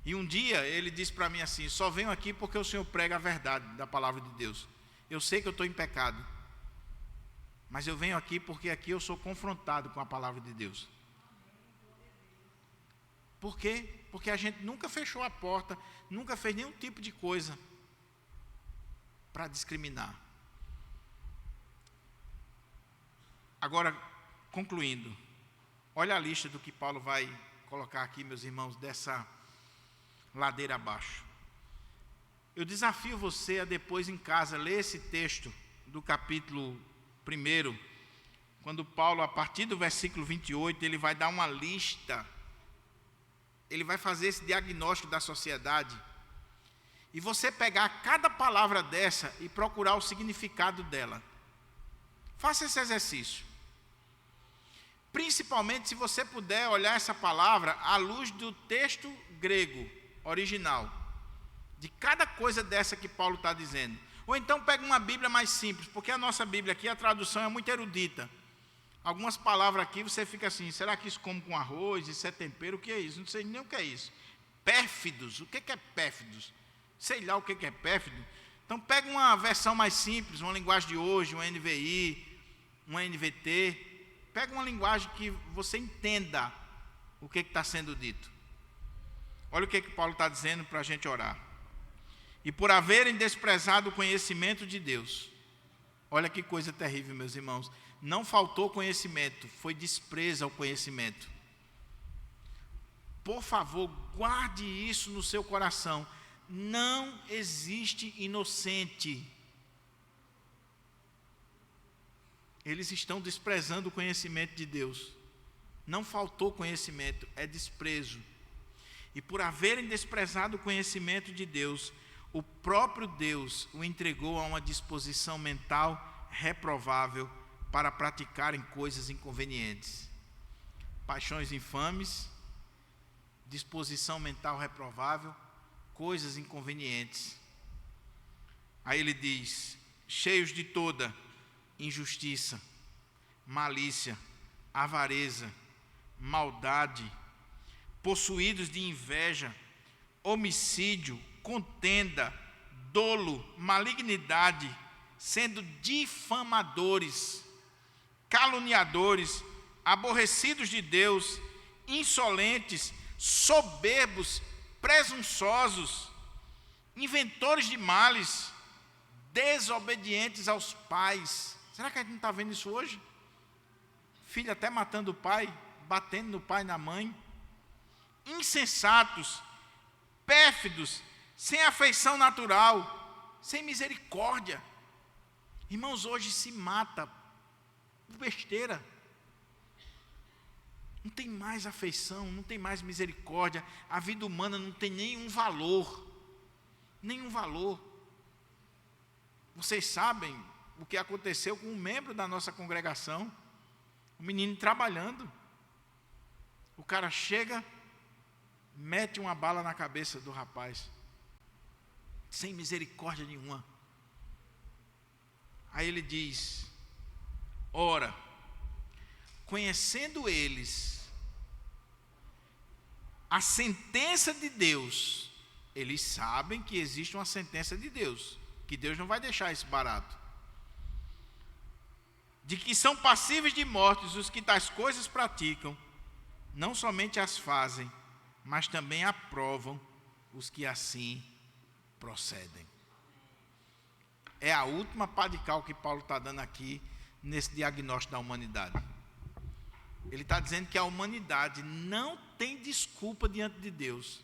Speaker 1: E um dia ele disse para mim assim: só venho aqui porque o Senhor prega a verdade da palavra de Deus. Eu sei que eu estou em pecado, mas eu venho aqui porque aqui eu sou confrontado com a palavra de Deus. Por quê? Porque a gente nunca fechou a porta, nunca fez nenhum tipo de coisa para discriminar. Agora, concluindo, olha a lista do que Paulo vai colocar aqui, meus irmãos, dessa ladeira abaixo. Eu desafio você a depois em casa ler esse texto do capítulo 1, quando Paulo, a partir do versículo 28, ele vai dar uma lista, ele vai fazer esse diagnóstico da sociedade, e você pegar cada palavra dessa e procurar o significado dela. Faça esse exercício. Principalmente se você puder olhar essa palavra à luz do texto grego original, de cada coisa dessa que Paulo está dizendo. Ou então pega uma Bíblia mais simples, porque a nossa Bíblia aqui, a tradução é muito erudita. Algumas palavras aqui você fica assim: será que isso come com arroz, isso é tempero, o que é isso? Não sei nem o que é isso. Pérfidos, o que é pérfidos? Sei lá o que é pérfido. Então pega uma versão mais simples, uma linguagem de hoje, uma NVI, uma NVT. Pega uma linguagem que você entenda o que está sendo dito. Olha o que Paulo está dizendo para a gente orar. E por haverem desprezado o conhecimento de Deus. Olha que coisa terrível, meus irmãos. Não faltou conhecimento, foi desprezo ao conhecimento. Por favor, guarde isso no seu coração. Não existe inocente. Eles estão desprezando o conhecimento de Deus. Não faltou conhecimento, é desprezo. E por haverem desprezado o conhecimento de Deus, o próprio Deus o entregou a uma disposição mental reprovável para praticarem coisas inconvenientes. Paixões infames, disposição mental reprovável, coisas inconvenientes. Aí ele diz: cheios de toda injustiça, malícia, avareza, maldade, possuídos de inveja, homicídio, contenda, dolo, malignidade, sendo difamadores, caluniadores, aborrecidos de Deus, insolentes, soberbos, presunçosos, inventores de males, desobedientes aos pais. Será que a gente não está vendo isso hoje? Filho até matando o pai, batendo no pai e na mãe. Insensatos, pérfidos, sem afeição natural, sem misericórdia. Irmãos, hoje se mata por besteira. Não tem mais afeição, não tem mais misericórdia. A vida humana não tem nenhum valor. Nenhum valor. Vocês sabem o que aconteceu com um membro da nossa congregação? Um menino trabalhando. O cara chega, mete uma bala na cabeça do rapaz, sem misericórdia nenhuma. Aí ele diz: ora, conhecendo eles a sentença de Deus. Eles sabem que existe uma sentença de Deus, que Deus não vai deixar isso barato. De que são passíveis de morte os que tais coisas praticam, não somente as fazem, mas também aprovam os que assim procedem. É a última pá de cal que Paulo está dando aqui nesse diagnóstico da humanidade. Ele está dizendo que a humanidade não tem desculpa diante de Deus,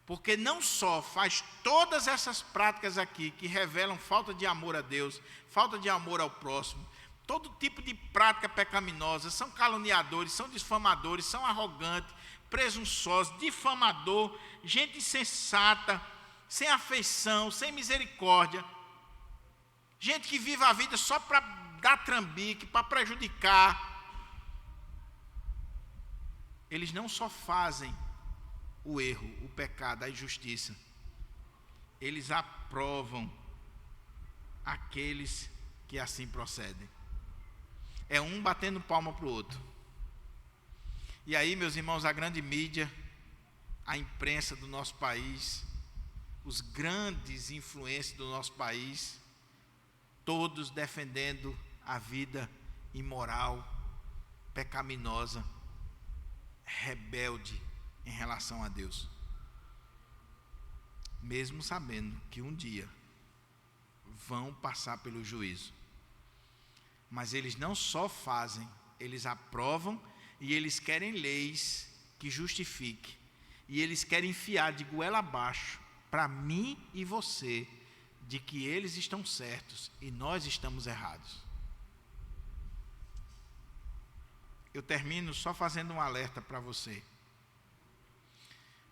Speaker 1: porque não só faz todas essas práticas aqui que revelam falta de amor a Deus, falta de amor ao próximo, todo tipo de prática pecaminosa, são caluniadores, são difamadores, são arrogantes, presunçosos, difamador, gente insensata, sem afeição, sem misericórdia, gente que vive a vida só para dar trambique, para prejudicar. Eles não só fazem o erro, o pecado, a injustiça, eles aprovam aqueles que assim procedem. É um batendo palma para o outro. E aí, meus irmãos, a grande mídia, a imprensa do nosso país, os grandes influências do nosso país, todos defendendo a vida imoral, pecaminosa, rebelde em relação a Deus, mesmo sabendo que um dia vão passar pelo juízo. Mas eles não só fazem, eles aprovam e eles querem leis que justifiquem, e eles querem enfiar de goela abaixo para mim e você de que eles estão certos e nós estamos errados. Eu termino só fazendo um alerta para você.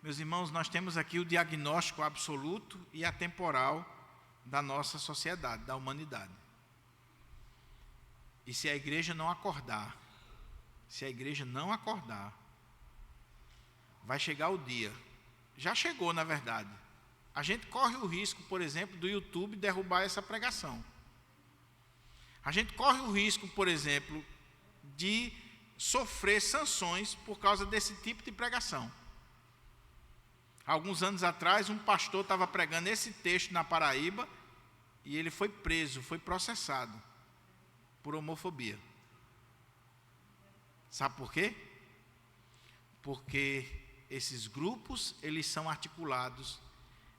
Speaker 1: Meus irmãos, nós temos aqui o diagnóstico absoluto e atemporal da nossa sociedade, da humanidade. E se a igreja não acordar, vai chegar o dia, já chegou na verdade, a gente corre o risco, por exemplo, do YouTube derrubar essa pregação. A gente corre o risco, por exemplo, de sofrer sanções por causa desse tipo de pregação. Alguns anos atrás, um pastor estava pregando esse texto na Paraíba e ele foi preso, foi processado por homofobia. Sabe por quê? Porque esses grupos, eles são articulados,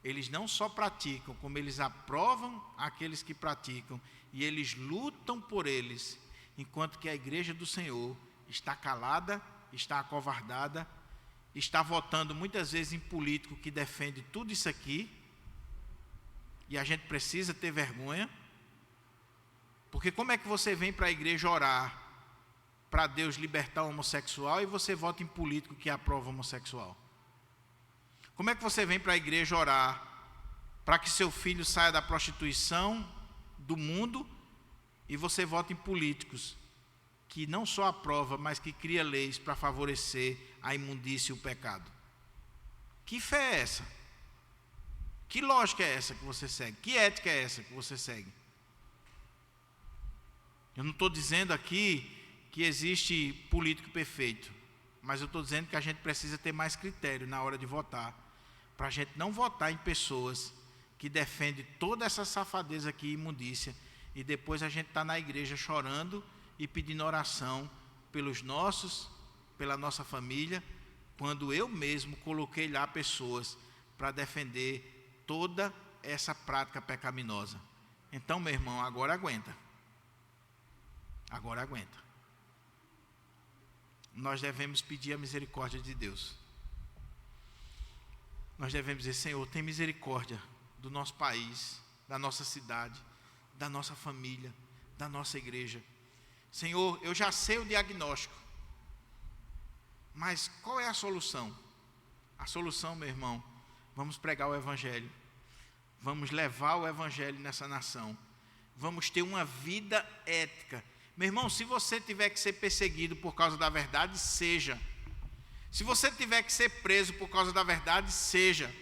Speaker 1: eles não só praticam, como eles aprovam aqueles que praticam, e eles lutam por eles, enquanto que a igreja do Senhor está calada, está acovardada, está votando muitas vezes em político que defende tudo isso aqui, e a gente precisa ter vergonha, porque como é que você vem para a igreja orar para Deus libertar o homossexual e você vota em político que aprova o homossexual? Como é que você vem para a igreja orar para que seu filho saia da prostituição, do mundo, e você vota em políticos que não só aprova, mas que cria leis para favorecer a imundícia e o pecado? Que fé é essa? Que lógica é essa que você segue? Que ética é essa que você segue? Eu não estou dizendo aqui que existe político perfeito, mas eu estou dizendo que a gente precisa ter mais critério na hora de votar, para a gente não votar em pessoas que defendem toda essa safadeza aqui, imundícia, e depois a gente está na igreja chorando e pedindo oração pelos nossos, pela nossa família, quando eu mesmo coloquei lá pessoas para defender toda essa prática pecaminosa. Então, meu irmão, agora aguenta. Agora aguenta. Nós devemos pedir a misericórdia de Deus. Nós devemos dizer: Senhor, tem misericórdia do nosso país, da nossa cidade, da nossa família, da nossa igreja. Senhor, eu já sei o diagnóstico, mas qual é a solução? A solução, meu irmão, vamos pregar o Evangelho, vamos levar o Evangelho nessa nação, vamos ter uma vida ética. Meu irmão, se você tiver que ser perseguido por causa da verdade, seja. Se você tiver que ser preso por causa da verdade, seja.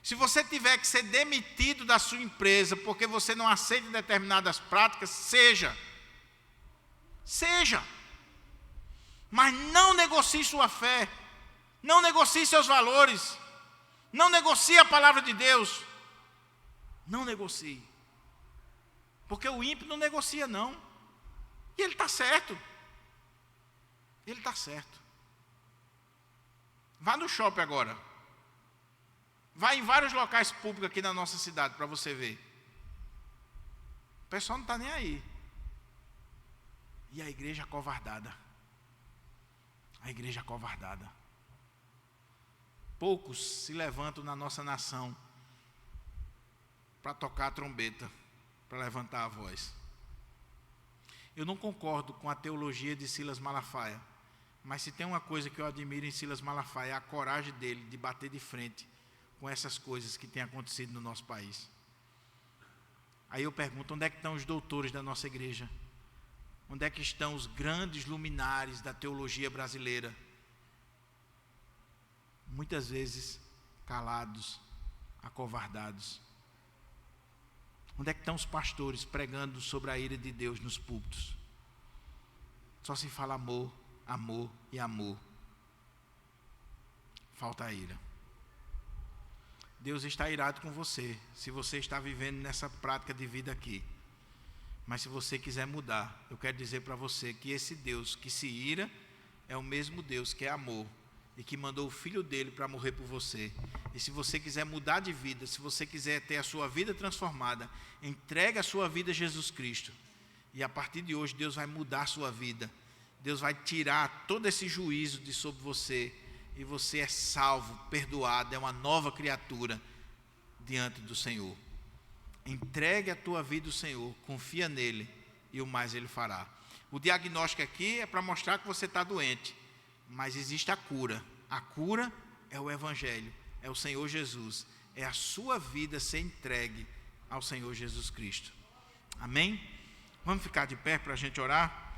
Speaker 1: Se você tiver que ser demitido da sua empresa porque você não aceita determinadas práticas, seja. Seja. Mas não negocie sua fé. Não negocie seus valores. Não negocie a palavra de Deus. Não negocie. Porque o ímpio não negocia, não. E ele está certo. Ele está certo. Vá no shopping agora. Vá em vários locais públicos aqui na nossa cidade para você ver. O pessoal não está nem aí. E a igreja acovardada. A igreja acovardada. Poucos se levantam na nossa nação para tocar a trombeta, para levantar a voz. Eu não concordo com a teologia de Silas Malafaia, mas se tem uma coisa que eu admiro em Silas Malafaia, é a coragem dele de bater de frente com essas coisas que têm acontecido no nosso país. Aí eu pergunto, onde é que estão os doutores da nossa igreja? Onde é que estão os grandes luminares da teologia brasileira? Muitas vezes calados, acovardados. Onde é que estão os pastores pregando sobre a ira de Deus nos púlpitos? Só se fala amor, amor e amor. Falta a ira. Deus está irado com você, se você está vivendo nessa prática de vida aqui. Mas se você quiser mudar, eu quero dizer para você que esse Deus que se ira é o mesmo Deus que é amor e que mandou o Filho dele para morrer por você. E se você quiser mudar de vida, se você quiser ter a sua vida transformada, entregue a sua vida a Jesus Cristo. E a partir de hoje Deus vai mudar a sua vida. Deus vai tirar todo esse juízo de sobre você. E você é salvo, perdoado, é uma nova criatura diante do Senhor. Entregue a tua vida ao Senhor, confia nele e o mais ele fará. O diagnóstico aqui é para mostrar que você está doente, mas existe a cura. A cura é o Evangelho, é o Senhor Jesus, é a sua vida ser entregue ao Senhor Jesus Cristo. Amém? Vamos ficar de pé para a gente orar?